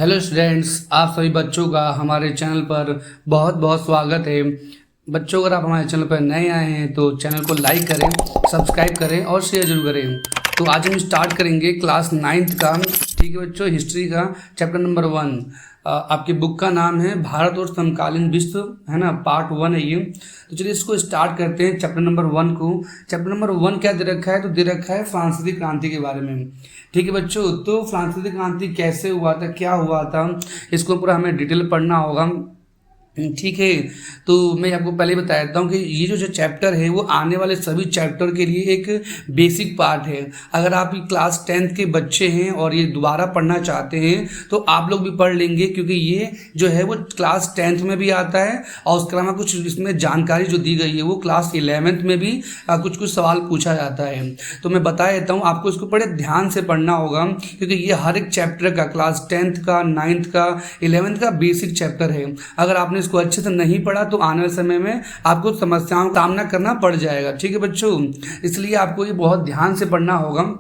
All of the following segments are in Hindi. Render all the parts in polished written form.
हेलो स्टूडेंट्स, आप सभी बच्चों का हमारे चैनल पर बहुत बहुत स्वागत है। बच्चों, अगर आप हमारे चैनल पर नए आए हैं तो चैनल को लाइक करें, सब्सक्राइब करें और शेयर जरूर करें। तो आज हम स्टार्ट करेंगे क्लास 9th का, ठीक है बच्चों, हिस्ट्री का चैप्टर नंबर 1। आपकी बुक का नाम है भारत और समकालीन विश्व, है ना, पार्ट 1 है ये। तो चलिए इसको स्टार्ट करते हैं चैप्टर नंबर 1 को। चैप्टर नंबर 1 क्या दे रखा है? तो दे रखा है फ्रांसीसी क्रांति के बारे में। ठीक है बच्चों, तो फ्रांसीसी क्रांति कैसे हुआ था, क्या हुआ था, इसको पूरा हमें डिटेल पढ़ना होगा। ठीक है, तो मैं आपको पहले बता देता हूँ कि ये जो चैप्टर है वो आने वाले सभी चैप्टर के लिए एक बेसिक पार्ट है। अगर आप क्लास 10th के बच्चे हैं और ये दोबारा पढ़ना चाहते हैं तो आप लोग भी पढ़ लेंगे, क्योंकि ये जो है वो क्लास 10th में भी आता है और उसके अलावा कुछ इसमें जानकारी जो दी गई है वो क्लास 11th में भी कुछ कुछ सवाल पूछा जाता है। तो मैं बता देता हूँ, आपको इसको बड़े ध्यान से पढ़ना होगा, क्योंकि ये हर एक चैप्टर का क्लास 10th का, 9th का, 11th का बेसिक चैप्टर है। अगर आपने इसको अच्छे से नहीं पढ़ा तो आने वाले समय में आपको समस्याओं का सामना करना पड़ जाएगा। ठीक है बच्चों, इसलिए आपको ये बहुत ध्यान से पढ़ना होगा।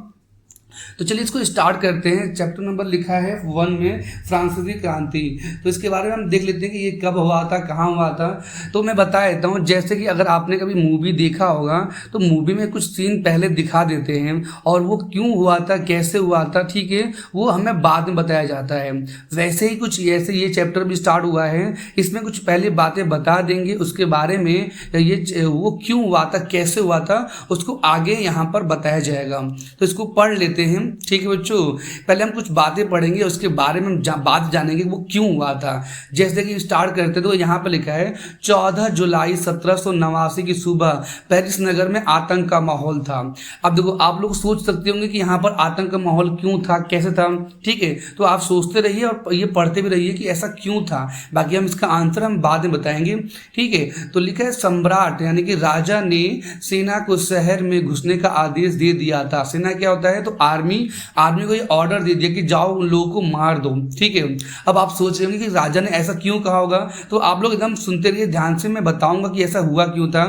तो चलिए इसको स्टार्ट करते हैं। चैप्टर नंबर लिखा है 1 में फ्रांसीसी क्रांति। तो इसके बारे में हम देख लेते हैं कि ये कब हुआ था, कहाँ हुआ था। तो मैं बता देता हूँ, जैसे कि अगर आपने कभी मूवी देखा होगा तो मूवी में कुछ सीन पहले दिखा देते हैं और वो क्यों हुआ था, कैसे हुआ था, ठीक है, वो हमें बाद में बताया जाता है। वैसे ही कुछ ऐसे ये चैप्टर भी स्टार्ट हुआ है, इसमें कुछ पहले बातें बता देंगे, उसके बारे में ये वो क्यों हुआ था, कैसे हुआ था, उसको आगे यहाँ पर बताया जाएगा। तो इसको पढ़ लेते हैं। ठीक है बच्चों, पहले हम कुछ बातें पढ़ेंगे, उसके बारे में हम बात जानेंगे वो क्यों हुआ था। जैसे कि स्टार्ट करते तो यहाँ पर लिखा है 14 जुलाई 1789 की सुबह पेरिस नगर में आतंक का माहौल था। अब देखो, आप लोग सोच सकते होंगे कि यहाँ पर आतंक का माहौल क्यों था, कैसे था। ठीक है, तो आप सोचते रहिए और ये पढ़ते भी रहिए कि ऐसा क्यों था। बाकी हम इसका आंसर हम बाद में बताएंगे। ठीक है, तो लिखा है सम्राट यानी कि राजा ने सेना को शहर में घुसने का आदेश दे दिया था। सेना क्या होता है? तो आर्मी को ये ऑर्डर दे दिया कि जाओ उन लोगों को मार दो। ठीक है, अब आप सोच रहे होंगे कि राजा ने ऐसा क्यों कहा होगा, तो आप लोग एकदम सुनते रहिए ध्यान से, मैं बताऊंगा कि ऐसा हुआ क्यों था।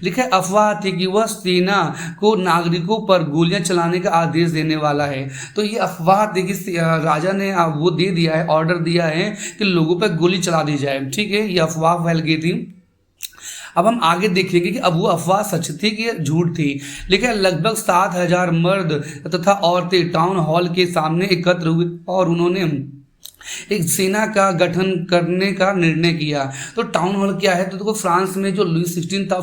लिखा है अफवाह थी कि वह सेना को नागरिकों पर गोलियां चलाने का आदेश देने वाला है। तो ये अफवाह थी कि राजा ने वो दे दिया है, ऑर्डर दिया है कि लोगों पर गोली चला दी जाए। ठीक है, ये अफवाह फैल गई थी। अब हम आगे देखेंगे कि अब वो अफवाह सच थी कि झूठ थी। लेकिन लगभग 7,000 मर्द तथा औरतें टाउन हॉल के सामने एकत्र हुए और उन्होंने एक सेना का गठन करने का निर्णय किया। तो टाउन हॉल क्या है? तो देखो, फ्रांस में जो लुई 16 था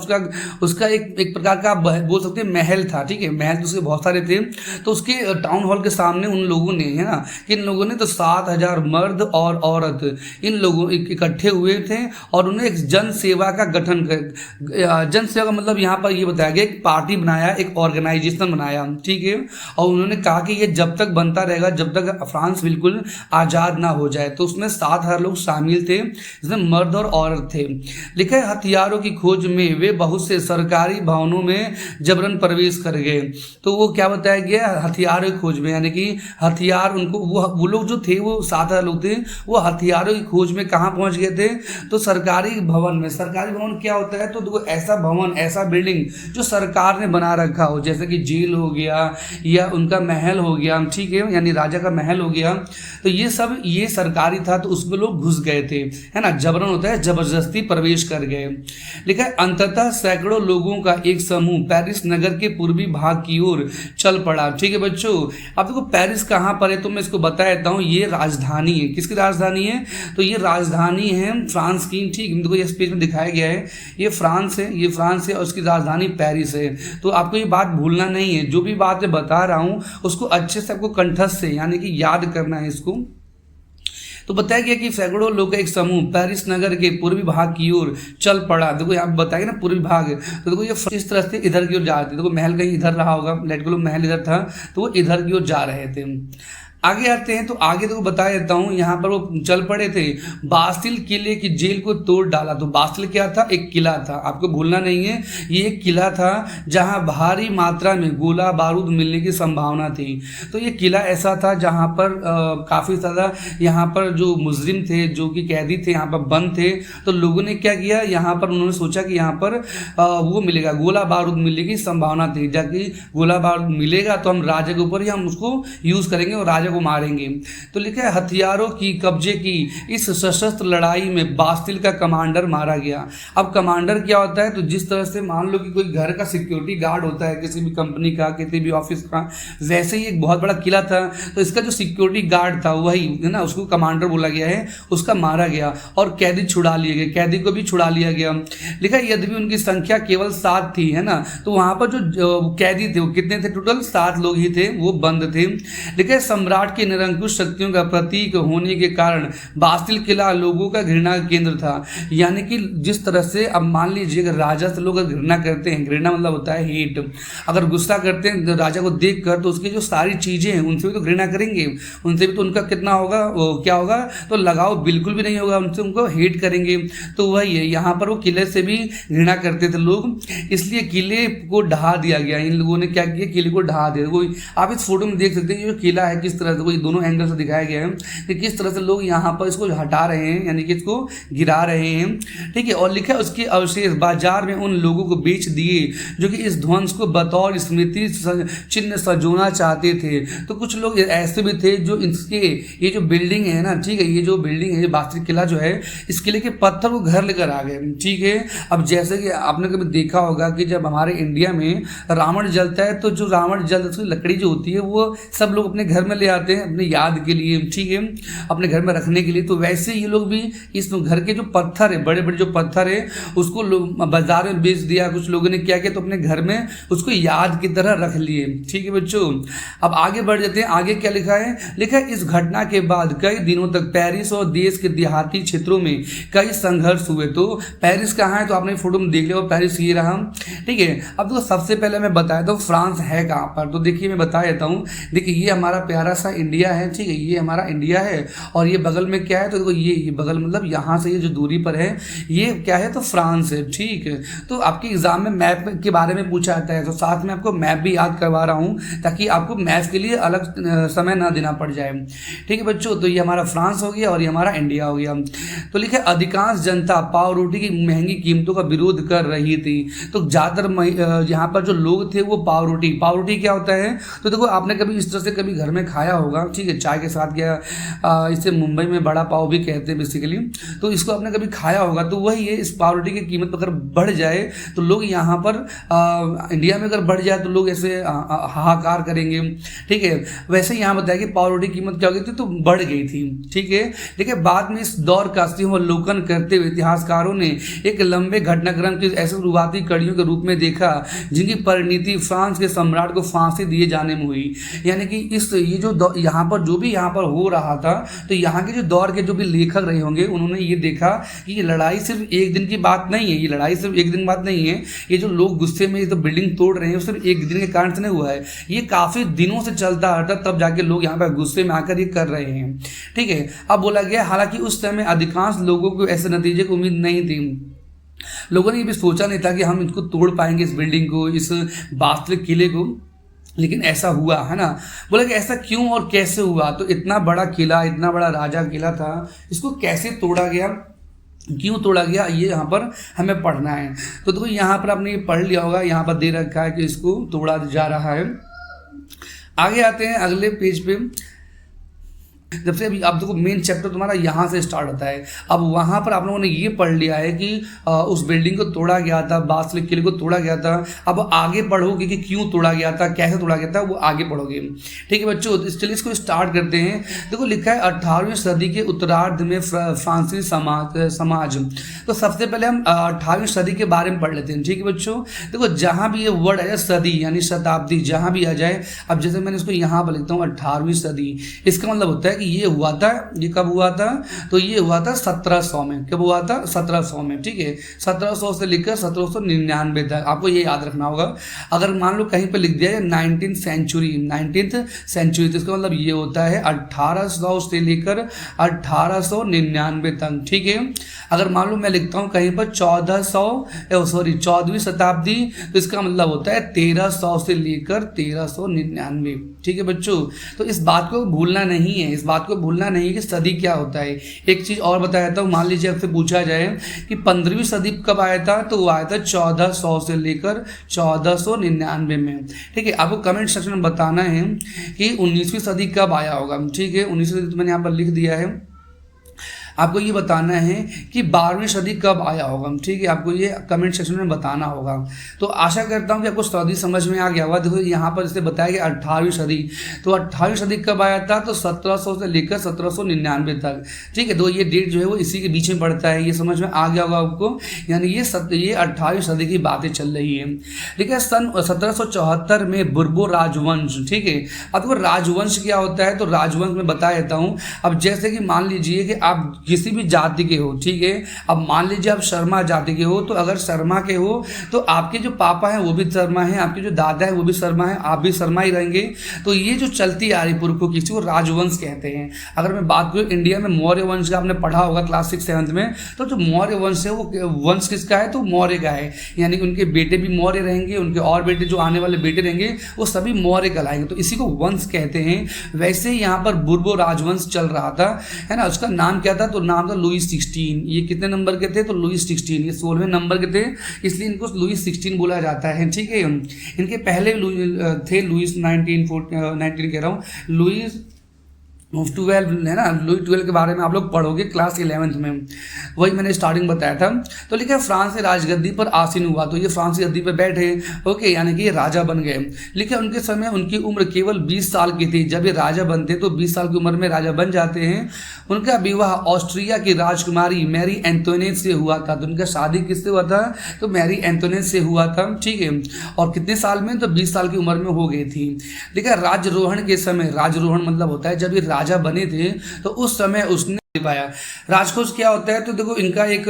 उसका एक प्रकार का बोल सकते हैं महल था। ठीक है, महल तो उसके बहुत सारे थे। तो उसके टाउन हॉल के सामने उन लोगों ने, है ना, इन लोगों ने तो 7,000 मर्द और औरत इन लोगों इकट्ठे हुए थे और उन्हें एक जन सेवा का गठन कर, जन सेवा का मतलब यहाँ पर ये बताया गया, एक पार्टी बनाया, एक ऑर्गेनाइजेशन बनाया। ठीक है, और उन्होंने कहा कि ये जब तक बनता रहेगा जब तक फ्रांस बिल्कुल आज़ाद ना हो जाए। तो उसमें 7,000 लोग शामिल थे, जिसमें मर्द और औरत थे। लिखा है हथियारों की खोज में वे बहुत से सरकारी भवनों में जबरन प्रवेश कर गए। तो वो क्या बताया गया? हथियारों की खोज में, यानी कि हथियार उनको, वो लोग जो थे, वो 7,000 लोग थे, वो हथियारों की खोज में कहाँ पहुंच गए थे? तो सरकारी भवन में। सरकारी भवन क्या होता है? तो देखो, ऐसा भवन, ऐसा बिल्डिंग जो सरकार ने बना रखा हो, जैसे कि जेल हो गया या उनका महल हो गया। ठीक है, यानी राजा का महल हो गया। तो ये सब ये सरकारी था, तो उसमें लोग घुस गए थे, है ना, जबरन होता है, जबरदस्ती प्रवेश कर गए। लिखा है अंततः सैकड़ों लोगों का एक समूह पेरिस नगर के पूर्वी भाग की ओर चल पड़ा। ठीक है बच्चों, अब देखो पेरिस कहाँ पर है, तो मैं इसको बता देता हूँ। ये राजधानी है, किसकी राजधानी है? तो ये राजधानी है फ्रांस की। ठीक, देखो इस पेज में दिखाया गया है, ये फ्रांस है, ये फ्रांस है और उसकी राजधानी पेरिस है। तो आपको ये बात भूलना नहीं है, जो भी बात मैं बता रहा हूँ उसको अच्छे से आपको कंठस्थ से, यानी कि याद करना है इसको। तो बताया गया कि सैकड़ों लोग का एक समूह पेरिस नगर के पूर्वी भाग की ओर चल पड़ा। देखो यहाँ बताया ना पूर्वी भाग, तो देखो ये इस तरह से इधर की ओर जा रहे थे। देखो महल कहीं इधर रहा होगा, लेट को महल इधर था, तो वो इधर की ओर जा रहे थे। आगे आते हैं, तो आगे तो बता देता हूँ, यहाँ पर वो चल पड़े थे। बास्तिल किले की जेल को तोड़ डाला। तो बास्तिल क्या था? एक किला था, आपको भूलना नहीं है, ये एक किला था जहाँ भारी मात्रा में गोला बारूद मिलने की संभावना थी। तो ये किला ऐसा था जहाँ पर काफ़ी ज़्यादा यहाँ पर जो मुजरिम थे, जो कि कैदी थे, यहाँ पर बंद थे। तो लोगों ने क्या किया, यहाँ पर उन्होंने सोचा कि यहाँ पर वो मिलेगा, गोला बारूद मिलने की संभावना थी। जबकि गोला बारूद मिलेगा तो हम राजा के ऊपर ही हम उसको यूज़ करेंगे और राजा को मारेंगे। तो लिखा है हथियारों की कब्जे की इस सशस्त्र लड़ाई में बास्तिल का कमांडर मारा गया। अब कमांडर क्या होता है, तो जिस तरह से मान लो कि कोई घर का सिक्योरिटी गार्ड होता है किसी भी कंपनी का, किसी भी ऑफिस का, वैसे ही एक बहुत बड़ा किला था, तो इसका जो सिक्योरिटी गार्ड था वही है ना, उसको कमांडर बोला गया है, उसका मारा गया और कैदी छुड़ा लिए गए, कैदी को भी छुड़ा लिया गया। लिखा है यद्यपि उनकी संख्या केवल 7 थी, है ना, तो वहां पर जो कैदी थे वो कितने थे, टोटल 7 लोग ही थे, वो बंद थे। लिखा है सम्राट के निरंकुश शक्तियों का प्रतीक होने के कारण बास्तिल किला लोगों का घृणा का केंद्र था। यानी कि जिस तरह से अब मान लीजिए अगर राजा से लोग घृणा करते हैं, घृणा मतलब होता है हेट, अगर गुस्सा करते हैं तो राजा को देख कर, तो उसकी जो सारी चीजें हैं उनसे भी तो घृणा करेंगे, उनसे भी तो उनका कितना होगा, वो क्या होगा, तो लगाव बिल्कुल भी नहीं होगा, उनसे उनको हेट करेंगे। तो वही है, यहाँ पर वो किले से भी घृणा करते थे लोग, इसलिए किले को ढहा दिया गया। इन लोगों ने क्या किया, किले को ढहा दिया। कोई आप इस फोटो में देख सकते हैं ये जो किला है किस तरह से, कोई दोनों एंगल से दिखाया गया है कि किस तरह से लोग यहाँ पर इसको हटा रहे हैं, यानी कि इसको गिरा रहे हैं। ठीक है, और लिखा है उसके अवशेष बाजार में उन लोगों को बेच दिए जो कि इस ध्वंस को बतौर स्मृति चिन्ह सजोना चाहते थे। तो कुछ लोग ऐसे भी थे जो इसके ये जो बिल्डिंग है ना, ठीक है, ये जो बिल्डिंग है, बास्तिल किला जो है, इस किले के पत्थर को घर लेकर आ गए। ठीक है, अब जैसे कि आपने कभी देखा होगा कि जब हमारे इंडिया में रावण जलता है तो जो रावण जल उसकी लकड़ी जो होती है वो सब लोग अपने घर में ले आते हैं अपने याद के लिए, ठीक है, अपने घर में रखने के लिए। तो वैसे ये लोग भी इस घर के जो पत्थर है, बड़े बड़े जो पत्थर है, उसको बाजार में बेच दिया। कुछ लोगों ने क्या किया, तो अपने घर में उसको याद की तरह रख लिए। ठीक है बच्चों, अब आगे बढ़ जाते हैं। आगे क्या लिखा है, लिखा है इस घटना के बाद कई दिनों तक पेरिस और देश के देहाती क्षेत्रों में कई संघर्ष हुए। तो पेरिस कहाँ है, तो आपने फोटो में देख लिया, पेरिस ये रहा। ठीक है, अब तो सबसे पहले मैं बताया था फ्रांस है कहाँ पर, तो देखिए मैं बता देता हूँ। देखिए ये हमारा प्यारा सा इंडिया है, ठीक है, ये हमारा इंडिया है, और ये बगल में क्या है, तो देखो ये बगल मतलब यहाँ से ये जो दूरी पर है ये क्या है, तो फ्रांस है। ठीक है, तो आपके एग्जाम में मैप के बारे में पूछा जाता है, तो साथ में आपको मैप भी याद करवा रहा हूँ ताकि आपको मैप के लिए अलग समय ना देना पड़ जाए। ठीक है बच्चों, तो ये हमारा फ्रांस हो गया और ये हमारा इंडिया हो गया। तो लिखे अधिकांश जनता पाव रोटी की महंगी कीमतों का विरोध कर रही थी। तो ज़्यादातर यहाँ पर जो लोग थे वो पाव रोटी क्या होता है, तो देखो आपने कभी इस तरह से कभी घर में खाया होगा, ठीक है, चाय के साथ या इसे मुंबई में बड़ा पाव भी कहते हैं बेसिकली, तो इसको आपने कभी खाया होगा। तो वही है, इस पाव रोटी की कीमत अगर बढ़ जाए तो लोग यहाँ पर इंडिया में अगर बढ़ जाए तो लोग ऐसे हाहाकार करेंगे। ठीक है, वैसे यहाँ बताया कि पाव रोटी की कीमत क्या हो गई थी, तो बढ़ गई थी। ठीक है, लेकिन बाद में इस दौर का अवलोकन करते हुए इतिहासकारों ने एक लंबे घटनाक्रम की ऐसे शुरुआती कड़ियों के रूप में देखा जिनकी परिणति फ्रांस के सम्राट को फांसी दिए जाने में हुई। यानी कि इस ये जो यहाँ पर जो भी यहाँ पर हो रहा था, तो यहाँ के जो दौर के जो भी लेखक रहे होंगे उन्होंने ये देखा कि ये लड़ाई सिर्फ एक दिन की बात नहीं है, ये लड़ाई सिर्फ एक दिन की बात नहीं है, ये जो लोग गुस्से में ये तो बिल्डिंग तोड़ रहे हैं सिर्फ एक दिन के कारण से नहीं हुआ है, ये काफी दिनों से चलता आ रहा, तब जाके लोग यहाँ पर गुस्से में आकर ये कर रहे हैं। ठीक है, अब बोला गया हालांकि उस समय अधिकांश लोगों को ऐसे नतीजे की उम्मीद नहीं थी। लोगों ने ये भी सोचा नहीं था कि हम इसको तोड़ पाएंगे, इस बिल्डिंग को, इस बास्तिल किले को, लेकिन ऐसा हुआ, है ना। बोला कि ऐसा क्यों और कैसे हुआ, तो इतना बड़ा किला, इतना बड़ा राजा किला था, इसको कैसे तोड़ा गया, क्यों तोड़ा गया, ये यहाँ पर हमें पढ़ना है। तो देखो यहाँ पर आपने ये पढ़ लिया होगा, यहाँ पर दे रखा है कि इसको तोड़ा जा रहा है। आगे आते हैं अगले पेज पे। जब से अभी आप देखो मेन चैप्टर तुम्हारा यहाँ से स्टार्ट होता है। अब वहाँ पर आप लोगों ने ये पढ़ लिया है कि उस बिल्डिंग को तोड़ा गया था, बास्तिल किले को तोड़ा गया था। अब आगे पढ़ोगे कि क्यों तोड़ा गया था, कैसे तोड़ा गया था, वो आगे पढ़ोगे। ठीक है बच्चों, चलिए इसको स्टार्ट करते हैं। देखो लिखा है 18वीं सदी के उत्तरार्ध में फ्रांसीसी समाज। तो सबसे पहले हम 18वीं सदी के बारे में पढ़ लेते हैं। ठीक है बच्चों, देखो जहाँ भी ये वर्ड है सदी यानी शताब्दी जहाँ भी आ जाए, अब जैसे मैंने इसको यहाँ पर लिखता हूँ 18वीं सदी, इसका मतलब होता है कि ये हुआ था, ये कब हुआ था, तो ये हुआ था 1700 में। कब हुआ था, 1700 में। ठीक है, 1700 से लेकर 1799 तक, आपको ये याद रखना होगा। अगर मान लो कहीं पे लिख दिया है 19th सेंचुरी, तो इसका मतलब ये होता है 1800 से लेकर 1899 तक। ठीक है, अगर मान लो मैं लिखता हूँ कहीं पर 14वीं शताब्दी, तो इसका मतलब होता है 1300 से लेकर 1399। ठीक है बच्चों, तो इस बात को भूलना नहीं है, इस बात को भूलना नहीं कि सदी क्या होता है। एक चीज़ और बताया था, मान लीजिए आपसे पूछा जाए कि 15वीं सदी कब आया था, तो वो आया था 1400 से लेकर 1499 में। ठीक है, आपको कमेंट सेक्शन में बताना है कि 19वीं सदी कब आया होगा। ठीक है, 19वीं सदी तो मैंने यहाँ पर लिख दिया है। आपको ये बताना है कि 12वीं सदी कब आया होगा। ठीक है, आपको ये कमेंट सेक्शन में बताना होगा। तो आशा करता हूँ कि आपको सदी समझ में आ गया होगा। देखो यहाँ पर इसे बताया गया 18वीं सदी, तो 18वीं सदी कब आया था, तो 1700 से लेकर 1799 तक। ठीक है, तो ये डेट जो है वो इसी के बीच में पड़ता है, ये समझ में आ गया होगा आपको। यानी ये 18वीं सदी की बातें चल रही है। ठीक है, सन 1774 में बुर्बो राजवंश। ठीक है, अब देखो राजवंश क्या होता है, तो राजवंश में बता देता हूँ। अब जैसे कि मान लीजिए कि आप किसी भी जाति के हो, ठीक है, अब मान लीजिए आप शर्मा जाति के हो, तो अगर शर्मा के हो तो आपके जो पापा हैं वो भी शर्मा हैं, आपके जो दादा है वो भी शर्मा है, आप भी शर्मा ही रहेंगे। तो ये जो चलती आ रही पुरखों की, को राजवंश कहते हैं। अगर मैं बात करूँ इंडिया में मौर्य वंश का, आपने पढ़ा होगा क्लास 6-7 में, तो जो मौर्य वंश है वो वंश किसका है, तो मौर्य का है। यानी कि उनके बेटे भी मौर्य रहेंगे, उनके और बेटे जो आने वाले बेटे रहेंगे वो सभी मौर्य कहलाएंगे, तो इसी को वंश कहते हैं। वैसे ही यहाँ पर बुर्बो राजवंश चल रहा था, है ना। उसका नाम क्या था, तो नाम था लुईस 16। ये कितने नंबर के थे, तो लुईस 16, ये 16वें नंबर के थे, इसलिए इनको लुईस 16 बोला जाता है। ठीक है, इनके पहले थे लुईस 19 कह रहा हूँ, लुईस 12 है ना। लुई 12 के बारे में आप लोग पढ़ोगे क्लास 11th में, वही मैंने स्टार्टिंग बताया था। तो लिखा फ्रांस से राजगद्दी पर आसीन हुआ, तो ये फ्रांस की गद्दी पर बैठे, ओके, यानी कि ये राजा बन गए। लिखा उनके समय उनकी उम्र केवल 20 साल की थी। जब ये राजा बनते तो 20 साल की उम्र में राजा बन जाते हैं। उनका विवाह ऑस्ट्रिया की राजकुमारी मैरी एंटोनेट से हुआ था। तो उनका शादी किससे हुआ था, तो मैरी एंटोनेट से हुआ था। ठीक है, और कितने साल में, तो 20 साल की उम्र में हो गई थी। लिखा राजरोहण के समय, राजरोहण मतलब होता है जब ये राजा बने थे तो उस समय उसने पाया। राजकोष क्या होता है, तो देखो इनका एक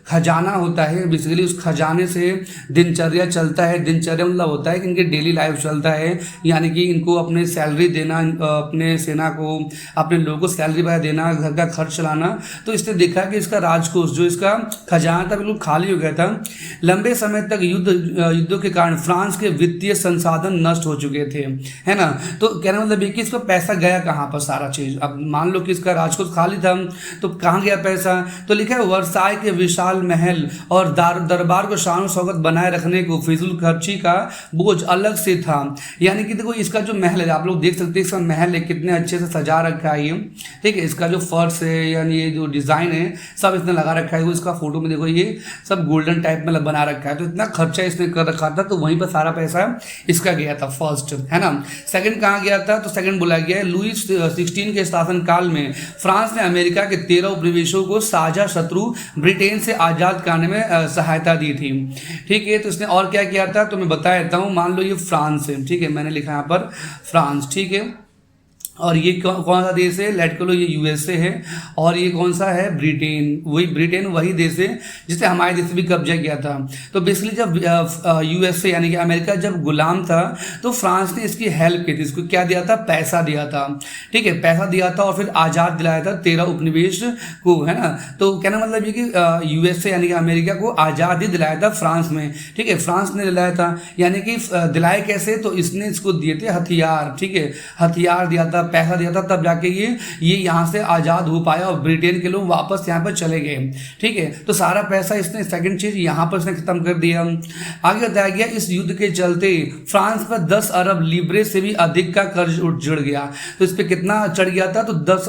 खजाना होता है, बेसिकली उस खजाने से दिनचर्या चलता है। दिनचर्या मतलब होता है कि इनके डेली लाइफ चलता है, यानी कि इनको अपने सैलरी देना, अपने सेना को, अपने लोगों को सैलरी वगैरह देना, घर का खर्च चलाना। तो इसने देखा कि इसका राजकोष जो इसका खजाना था बिल्कुल खाली हो गया था। लंबे समय तक युद्धों के कारण फ्रांस के वित्तीय संसाधन नष्ट हो चुके थे, है ना। तो कहना मतलब ये कि इसका पैसा गया कहाँ पर, सारा चीज। अब मान लो कि इसका राजकोष खाली था, तो कहाँ गया पैसा, तो लिखा है वर्साय के विशाल महल और दरबार को शान शौकत बनाए रखने को फिजूल खर्ची का बोझ अलग से था। यानी कि देखो इसका जो महल है, आप लोग देख सकते हैं इसका महल है, कितने अच्छे से सजा रखा है ये। ठीक है, इसका जो फर्श है, यानी ये जो डिजाइन है सब इसने लगा रखा है। वो इसका फोटो में देखो, ये सब गोल्डन टाइप में बना रखा है। तो इतना खर्चा इसने कर रखा था, तो वहीं पर सारा पैसा इसका गया था, फर्स्ट, है ना। सेकंड कहाँ गया था, तो सेकंड बोला गया है लुईस 16 के शासन काल में फ्रांस ने अमेरिका के 13 उपनिवेशों को साझा शत्रु ब्रिटेन से आजाद करने में सहायता दी थी। ठीक है, तो इसने और क्या किया था, तो मैं बता देता हूँ। मान लो ये फ्रांस है, ठीक है, मैंने लिखा यहाँ पर फ्रांस, ठीक है, और ये कौन सा देश है, लेट कर लो ये यूएसए है, और ये कौन सा है, ब्रिटेन। ब्रिटेन वही देश है जिसने हमारे देश भी कब्जा किया था। तो बेसिकली जब यूएसए यानी कि अमेरिका जब गुलाम था, तो फ्रांस ने इसकी हेल्प की थी, इसको क्या दिया था, पैसा दिया था। ठीक है, पैसा दिया था और फिर आज़ाद दिलाया था 13 उपनिवेश को, है ना। तो कहना मतलब ये कि यूएसए यानी कि अमेरिका को आज़ादी दिलाया था फ्रांस में। ठीक है, फ्रांस ने दिलाया था, यानी कि दिलाए कैसे, तो इसने इसको दिए थे हथियार। ठीक है, हथियार दिया था, पैसा दिया था, तब जाके ये यहाँ से आज़ाद हो पाया और ब्रिटेन के लोग वापस यहाँ पर चले गए। ठीक है, तो सारा पैसा इसने, सेकंड चीज यहाँ पर इसने खत्म कर दिया। आगे बताया गया इस युद्ध के चलते फ्रांस पर 10 अरब लीब्रे से भी अधिक का कर्ज जुड़ गया। तो इस पर कितना चढ़ गया था, तो 10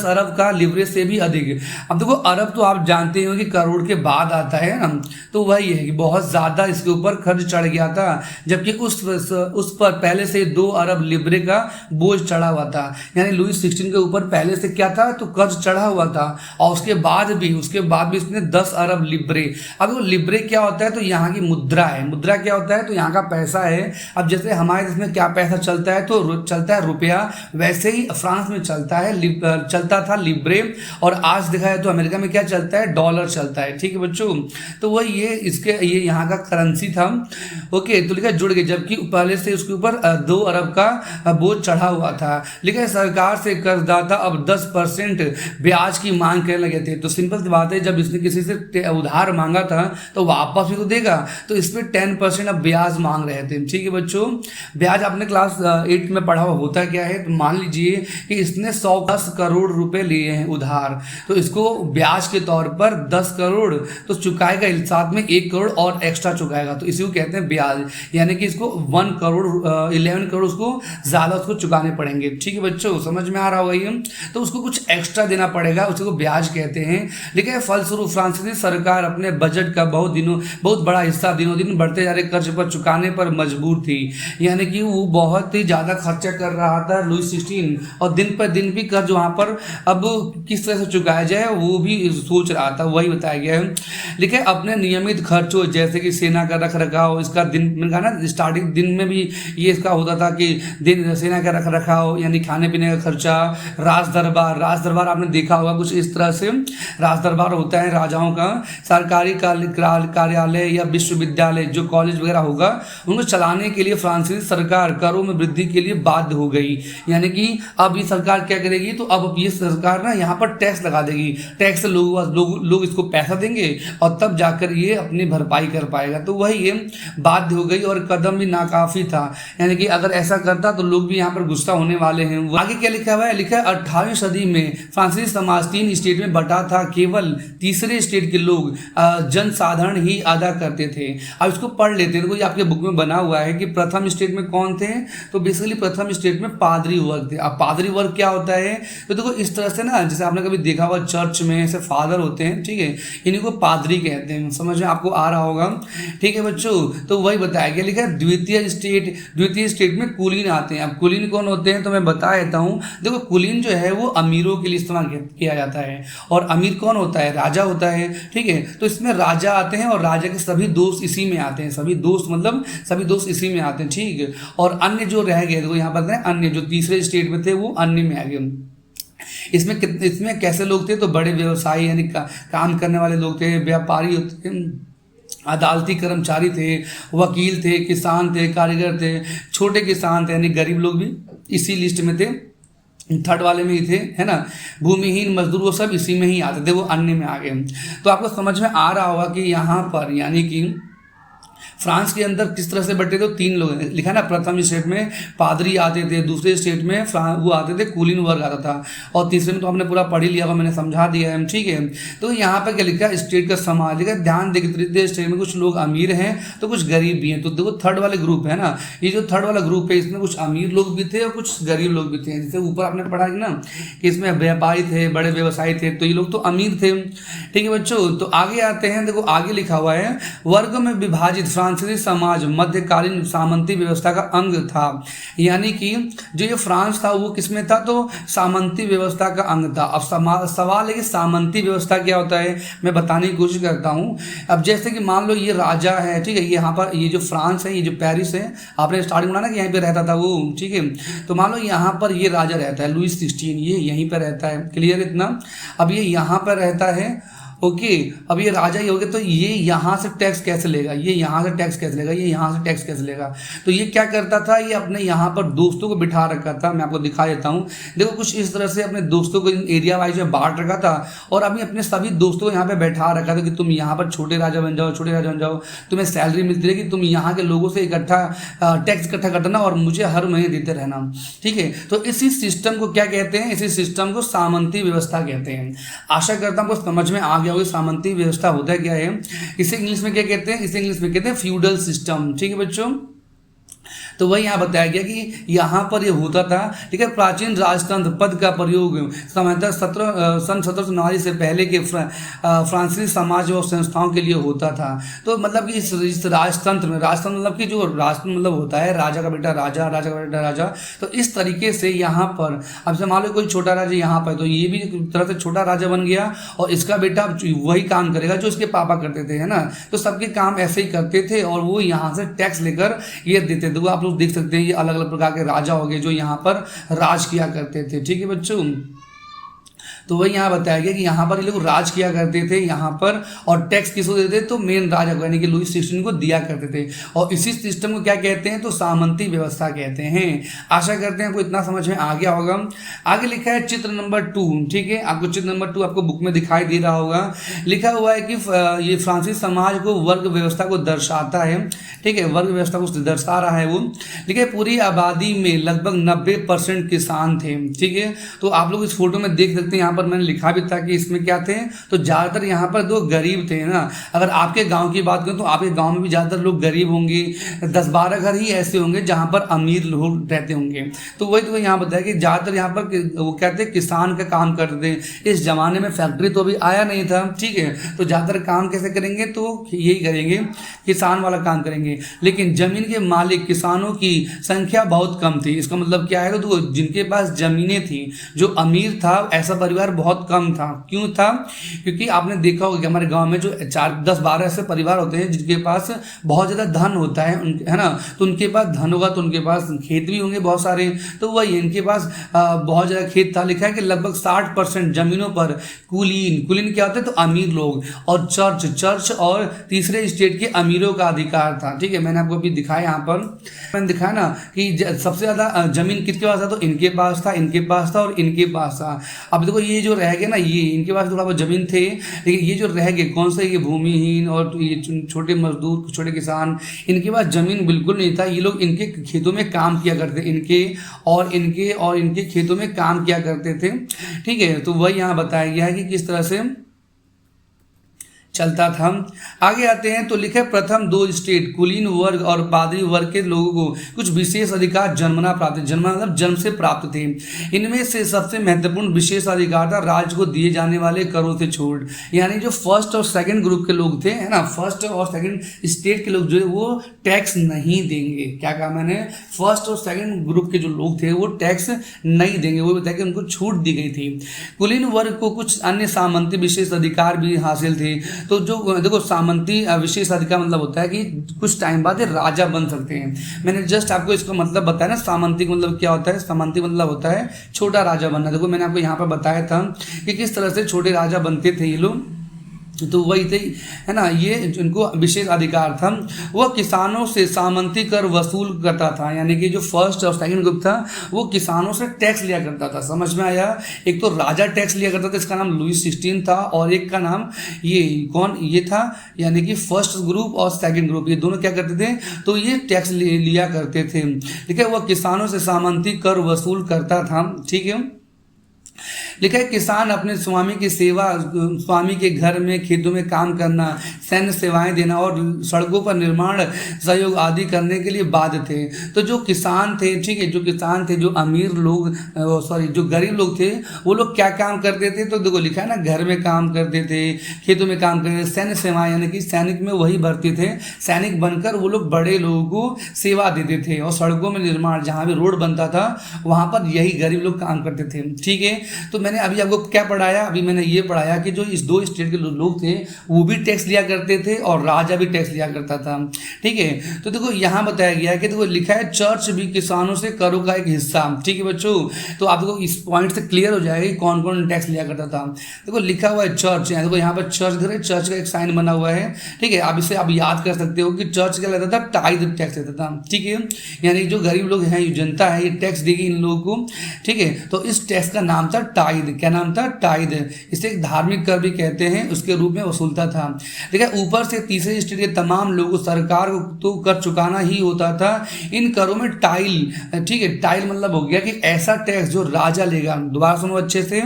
अरब का लीब्रे से भी अधिक। अब देखो अरब तो आप जानते हो कि करोड़ के बाद आता है ना, तो वही है कि बहुत ज्यादा इसके ऊपर खर्च चढ़ गया था, जबकि उस पर पहले से 2 अरब लिब्रे का बोझ चढ़ा हुआ था। यानी लुईस 16 के ऊपर पहले से क्या था, तो कर्ज चढ़ा हुआ था, और उसके बाद भी इसने 10 अरब लिब्रे। अब वो लिब्रे क्या होता है, तो यहाँ की मुद्रा है। मुद्रा क्या होता है, तो यहाँ का पैसा है। अब जैसे हमारे देश में क्या पैसा चलता है, तो चलता है रुपया, वैसे ही फ्रांस में चलता था लिब्रे, और आज देखा है तो अमेरिका में क्या चलता है, डॉलर चलता है। ठीक है बच्चों, तो वही ये यहाँ का करेंसी था। ओके, तो लिखा जुड़ गए, जबकि पहले से उसके ऊपर 2 अरब का बोझ चढ़ा हुआ था। लेकिन सरकार से कर्जदाता अब 10% ब्याज की मांग करने लगे थे। तो सिंपल सी बात है, जब इसने किसी से उधार मांगा था तो वापस भी तो देगा, तो इस पर 10% अब ब्याज मांग रहे थे। ठीक है बच्चों, ब्याज आपने क्लास 8 में पढ़ा हुआ होता क्या है। तो मान लीजिए कि इसने 110 करोड़ रुपए लिए हैं उधार, तो इसको ब्याज के तौर पर 10 करोड़ तो चुकाएगा, साथ में 1 करोड़ और एक्स्ट्रा चुकाएगा, तो इसी को कहते हैं ब्याज। यानी कि इसको 11 करोड़ उसको ज़्यादा उसको चुकाने पड़ेंगे। ठीक है बच्चों, समझ में आ रहा होगा ये। तो उसको कुछ एक्स्ट्रा देना पड़ेगा, उसको ब्याज कहते हैं। लेकिन फलस्वरूप फ्रांसीसी सरकार अपने बजट का बहुत बड़ा हिस्सा दिनों दिन बढ़ते जा रहे कर्ज पर चुकाने पर मजबूर थी। यानी कि वो बहुत ही ज़्यादा खर्चा कर रहा था लुई 16, और दिन पर दिन भी कर्ज वहाँ पर अब किस तरह से चुकाया जाए वो भी सोच रहा था, वही बताया गया है। लेकिन अपने नियमित खर्चों जैसे कि सेना का रख रखाव, इसका दिन मैंने कहा ना स्टार्टिंग दिन में भी ये इसका होता था कि सेना का रख रखाव यानी खाने पीने का खर्चा, राज दरबार आपने देखा होगा कुछ इस तरह से। राज दरबार होता है राजाओं का सरकारी कार्यालय या विश्वविद्यालय, जो कॉलेज वगैरह होगा, उनको चलाने के लिए फ्रांसीसी सरकार करों में वृद्धि के लिए बाध्य हो गई। यानी कि अब ये सरकार क्या करेगी, तो अब ये सरकार ना यहाँ पर टैक्स लगा देगी। टैक्स से लोग इसको पैसा देंगे और तब जाकर ये अपनी भरपाई कर पाएगा। तो वही ये बाध्य हो गई और कदम भी नाकाफी था। यानी कि अगर ऐसा करता तो लोग भी यहाँ पर गुस्सा होने वाले हैं। आगे क्या लिखा हुआ है, लिखा है 18वीं सदी में फ्रांसीसी समाज 3 स्टेट में बटा था। केवल तीसरे स्टेट के लोग जनसाधारण ही अदा करते थे। अब इसको पढ़ लेते हैं। देखो ये आपके बुक में बना हुआ है कि प्रथम स्टेट में कौन थे, तो बेसिकली प्रथम स्टेट में पादरी वर्ग थे। अब पादरी वर्ग क्या होता है, तो देखो इस तरह से ना, जैसे आपने कभी देखा हुआ चर्च में ऐसे फादर होते हैं, ठीक है, इन्हीं को पादरी कहते हैं। समझ में आपको आ रहा होगा। ठीक है बच्चों, तो वही बताया गया। लिखा है द्वितीय स्टेट में कुलीन आते हैं। अब कुलीन कौन होते हैं तो मैं बता देता हूँ। देखो कुलीन जो है वो अमीरों के लिए इस्तेमाल किया जाता है, और अमीर कौन होता है, राजा होता है। ठीक है, तो इसमें राजा आते हैं और राजा के सभी दोस्त इसी में आते हैं। सभी दोस्त इसी में आते हैं। ठीक है, और अन्य जो रह गए, देखो यहाँ पर अन्य जो तीसरे स्टेट में थे वो अन्य में आ गए। इसमें कैसे लोग थे, तो बड़े व्यवसायी यानी काम करने वाले लोग थे, व्यापारी होते थे, अदालती कर्मचारी थे, वकील थे, किसान थे, कारीगर थे, छोटे किसान थे, यानी गरीब लोग भी इसी लिस्ट में थे, थर्ड वाले में ही थे, है ना। भूमिहीन मजदूर वो सब इसी में ही आते थे, वो अन्य में आ गए। तो आपको समझ में आ रहा होगा कि यहाँ पर यानी कि फ्रांस के अंदर किस तरह से बटे थे, 3 लोग लिखा ना। प्रथम स्टेट में पादरी आते थे, दूसरे स्टेट में वो आते थे कुलीन वर्ग आता था, और तीसरे में तो हमने पूरा पढ़ ही लिया, मैंने समझा दिया है। ठीक है, तो यहाँ पर क्या लिखा, स्टेट का समाज लिखा। ध्यान देखिए, तृतीय स्टेट में कुछ लोग अमीर हैं तो कुछ गरीब भी हैं। तो देखो थर्ड वाले ग्रुप है ना, ये जो थर्ड वाला ग्रुप है इसमें कुछ अमीर लोग भी थे और कुछ गरीब लोग भी थे। जैसे ऊपर आपने पढ़ा ना कि इसमें व्यापारी थे, बड़े व्यवसायी थे, तो ये लोग तो अमीर थे। ठीक है बच्चों, तो आगे आते हैं। देखो आगे लिखा हुआ है, वर्ग में विभाजित फ्रांसीसी समाज मध्यकालीन सामंती व्यवस्था का अंग था। यानी कि जो ये फ्रांस था वो किसमें था, तो सामंती व्यवस्था का अंग था। अब सवाल है कि सामंती व्यवस्था क्या होता है, मैं बताने की कोशिश करता हूँ। अब जैसे कि मान लो ये राजा है, ठीक है, ये यहाँ पर ये जो फ्रांस है, ये जो पेरिस है, आपने स्टार्टिंग में ना कि यहीं पे रहता था वो, ठीक है। तो मान लो यहाँ पर ये राजा रहता है लुई 16, ये यहीं पर रहता है, क्लियर इतना। अब ये यहाँ पर रहता है, ओके। अब ये राजा ही हो गया, तो ये यहाँ से टैक्स कैसे लेगा, ये यहाँ से टैक्स कैसे लेगा, ये यहाँ से टैक्स कैसे लेगा। तो ये क्या करता था, ये अपने यहाँ पर दोस्तों को बिठा रखा था। मैं आपको दिखा देता हूँ। देखो कुछ इस तरह से अपने दोस्तों को एरिया वाइज में बांट रखा था, और अभी अपने सभी दोस्तों को यहाँ पे बैठा रखा था कि तुम यहाँ पर छोटे राजा बन जाओ, तुम्हें सैलरी मिलती रहेगी, तुम यहाँ के लोगों से टैक्स इकट्ठा करना और मुझे हर महीने देते रहना। ठीक है, तो इसी सिस्टम को क्या कहते हैं, इसी सिस्टम को सामंती व्यवस्था कहते हैं। आशा करता हूँ आपको समझ में आ गया होगा सामंती व्यवस्था होता क्या है। इसे इंग्लिश में क्या कहते हैं, इसे इंग्लिश में कहते हैं फ्यूडल सिस्टम। ठीक है बच्चों, तो वही यहाँ बताया गया कि यहाँ पर ये होता था। ठीक है, प्राचीन राजतंत्र पद का प्रयोग सामान्यतः सन 1789 से पहले के फ्रांसीसी समाज और संस्थाओं के लिए होता था। तो मतलब कि इस राजतंत्र में, राजतंत्र मतलब कि जो राष्ट्र मतलब होता है राजा का बेटा राजा, राजा का बेटा राजा, तो इस तरीके से यहाँ पर अब से मान लो कोई छोटा राजा यहाँ पर, तो ये भी एक तरह से छोटा राजा बन गया और इसका बेटा वही काम करेगा जो इसके पापा करते थे, है ना। तो सबके काम ऐसे ही करते थे और वो यहाँ से टैक्स लेकर ये देते थे। आप लोग देख सकते हैं ये अलग अलग प्रकार के राजा हो गए जो यहाँ पर राज किया करते थे। ठीक है बच्चों, तो वही यहाँ बताया गया कि यहाँ पर ये लोग राज किया करते थे यहाँ पर, और टैक्स किसको देते थे, तो मेन राजा को यानी कि लुई 16 को दिया करते थे। और इसी सिस्टम को क्या कहते हैं, तो सामंती व्यवस्था कहते हैं। आशा करते हैं आपको इतना समझ में आ गया होगा। आगे लिखा है चित्र नंबर 2, ठीक है, आपको चित्र नंबर 2 आपको बुक में दिखाई दे रहा होगा। लिखा हुआ है कि ये फ्रांसीसी समाज को वर्ग व्यवस्था को दर्शाता है, ठीक है, वर्ग व्यवस्था को दर्शा रहा है वो। ठीक है, पूरी आबादी में लगभग 90% किसान थे, ठीक है। तो आप लोग इस फोटो में देख सकते हैं, यहाँ पर मैंने लिखा भी था कि इसमें क्या थे, तो ज़्यादातर यहाँ पर दो गरीब थे ना। अगर आपके गांव की बात करें तो आपके गांव में भी ज़्यादातर लोग गरीब होंगे, 10-12 घर ही ऐसे होंगे जहाँ पर अमीर लोग रहते होंगे। तो वही तो यहाँ बताया कि ज़्यादातर यहाँ पर वो कहते हैं किसान का काम करते थे। इस जमाने में फैक्ट्री तो अभी आया नहीं था, ठीक है, तो ज़्यादातर काम कैसे करेंगे, तो यही करेंगे, किसान वाला काम करेंगे। लेकिन जमीन के मालिक किसानों की संख्या बहुत कम थी। इसका मतलब क्या है, तो जिनके पास जमीनें थी, जो अमीर था, ऐसा परिवार बहुत कम था। क्यों था, क्योंकि आपने देखा होगा कि हमारे गांव में जो 4-10-12 ऐसे परिवार होते हैं जिनके पास बहुत ज़्यादा धन होता है, है ना। तो उनके पास धन होगा तो उनके पास खेत भी होंगे बहुत सारे, तो वही इनके पास बहुत ज़्यादा खेत था। लिखा है कि लगभग 60% जमीनों पर कुलीन क्या होते हैं, तो अमीर लोग, और चर्च और तीसरे स्टेट के अमीरों का अधिकार था। ठीक है, मैंने आपको अभी दिखाया, यहाँ पर मैंने दिखाया ना कि सबसे ज़्यादा जमीन किसके पास था, तो इनके पास था, इनके पास था और इनके पास था। अब देखो ये जो रह गए ना, ये इनके पास थोड़ा बहुत जमीन थे, लेकिन ये जो रह गए कौन से, ये भूमिहीन और ये छोटे मजदूर, छोटे किसान, इनके पास जमीन बिल्कुल नहीं था। ये लोग इनके खेतों में काम किया करते, इनके खेतों में काम किया करते थे। ठीक है, तो वही यहाँ बताया गया है कि किस तरह से चलता था। आगे आते हैं तो लिखा है प्रथम 2 स्टेट कुलीन वर्ग और पादरी वर्ग के लोगों को कुछ विशेष अधिकार जन्मना प्राप्त, जन्मना मतलब जन्म से प्राप्त थे। इनमें से सबसे महत्वपूर्ण विशेष अधिकार था राज्य को दिए जाने वाले करों से छूट। यानी जो फर्स्ट और सेकंड ग्रुप के लोग थे, है ना, फर्स्ट और सेकंड स्टेट के लोग जो है वो टैक्स नहीं देंगे। क्या कहा मैंने, फर्स्ट और सेकंड ग्रुप के जो लोग थे वो टैक्स नहीं देंगे, वो बताया कि उनको छूट दी गई थी। कुलीन वर्ग को कुछ अन्य सामंती विशेष अधिकार भी हासिल थे। तो जो देखो सामंती विशेष अधिकार मतलब होता है कि कुछ टाइम बाद राजा बन सकते हैं। मैंने जस्ट आपको इसका मतलब बताया ना, सामंती मतलब क्या होता है, सामंती मतलब होता है छोटा राजा बनना। देखो मैंने आपको यहाँ पर बताया था कि किस तरह से छोटे राजा बनते थे ये लोग, तो वही थे, है ना। ये जिनको विशेष अधिकार था, वह किसानों से सामंती कर वसूल करता था। यानी कि जो फर्स्ट और सेकंड ग्रुप था वो किसानों से टैक्स लिया करता था। समझ में आया, एक तो राजा टैक्स लिया करता था, इसका नाम लुई 16 था, और एक का नाम ये था, यानी कि फर्स्ट ग्रुप और सेकंड ग्रुप, ये दोनों क्या करते थे, तो ये टैक्स लिया करते थे। ठीक है, वह किसानों से सामंती कर वसूल करता था। ठीक है, लिखा है किसान अपने स्वामी की सेवा, स्वामी के घर में खेतों में काम करना, सैन्य सेवाएं देना और सड़कों पर निर्माण सहयोग आदि करने के लिए बाध्य थे। तो जो किसान थे, ठीक है, जो किसान थे, जो अमीर लोग, जो गरीब लोग थे, वो लोग क्या काम करते थे, तो देखो लिखा है ना, घर में काम करते थे, खेतों में काम करते थे, सैन्य सेवाएं यानी कि सैनिक में वही भर्ती थे, सैनिक बनकर वो लोग बड़े लोगों को सेवा देते थे, और सड़कों में निर्माण, जहाँ भी रोड बनता था वहाँ पर यही गरीब लोग काम करते थे। ठीक है, तो मैंने अभी आपको क्या पढ़ाया, अभी मैंने ये पढ़ाया कि जो इस 2 स्टेट के लोग थे वो भी टैक्स लिया करते थे और राजा भी टैक्स लिया करता था। ठीक है, तो देखो यहाँ बताया गया है कि देखो लिखा है चर्च भी किसानों से करों का एक हिस्सा। ठीक है बच्चों, तो आप देखो इस पॉइंट से क्लियर हो जाएगा कि कौन कौन टैक्स लिया करता था। देखो लिखा हुआ है चर्च, देखो यहाँ पर चर्च घर है, चर्च का एक साइन बना हुआ है। ठीक है, आप इसे आप याद कर सकते हो कि चर्च क्या लेता था, टाइद टैक्स लेता था। ठीक है, यानी जो गरीब लोग हैं, जनता है, ये टैक्स देगी इन लोगों को। ठीक है, तो इस टैक्स का नाम था टाइद। क्या नाम था, टाइद। इसे एक धार्मिक कर भी कहते हैं, उसके रूप में वसूलता था। देखिए ऊपर से तीसरे स्टेट के तमाम लोगों, सरकार को तो कर चुकाना ही होता था। इन करों में टाइल, ठीक है, टाइल मतलब हो गया कि ऐसा टैक्स जो राजा लेगा, दोबारा सुनो अच्छे से,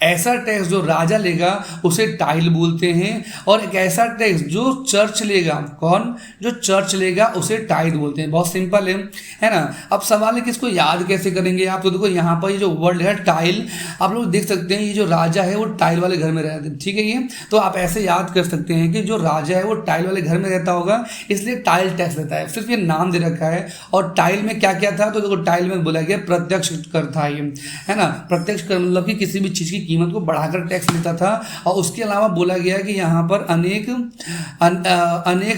ऐसा टैक्स जो राजा लेगा उसे टाइल बोलते हैं, और एक ऐसा टैक्स जो चर्च लेगा, कौन, जो चर्च लेगा उसे टाइड बोलते हैं। बहुत सिंपल है ना। अब सवाल है कि इसको याद कैसे करेंगे आप, तो देखो यहाँ पर ये जो वर्ड है टाइल, आप लोग देख सकते हैं ये जो राजा है वो टाइल वाले घर में रहते हैं। ठीक है, ये तो आप ऐसे याद कर सकते हैं कि जो राजा है वो टाइल वाले घर में रहता होगा, इसलिए टाइल टैक्स लेता है, सिर्फ ये नाम दे रखा है। और टाइल में क्या क्या था, तो देखो टाइल में बोला गया प्रत्यक्ष कर था, ये है ना। प्रत्यक्ष कर मतलब कि किसी भी चीज़ की कीमत को बढ़ाकर टैक्स लेता था। और उसके अलावा बोला गया कि यहाँ पर अनेक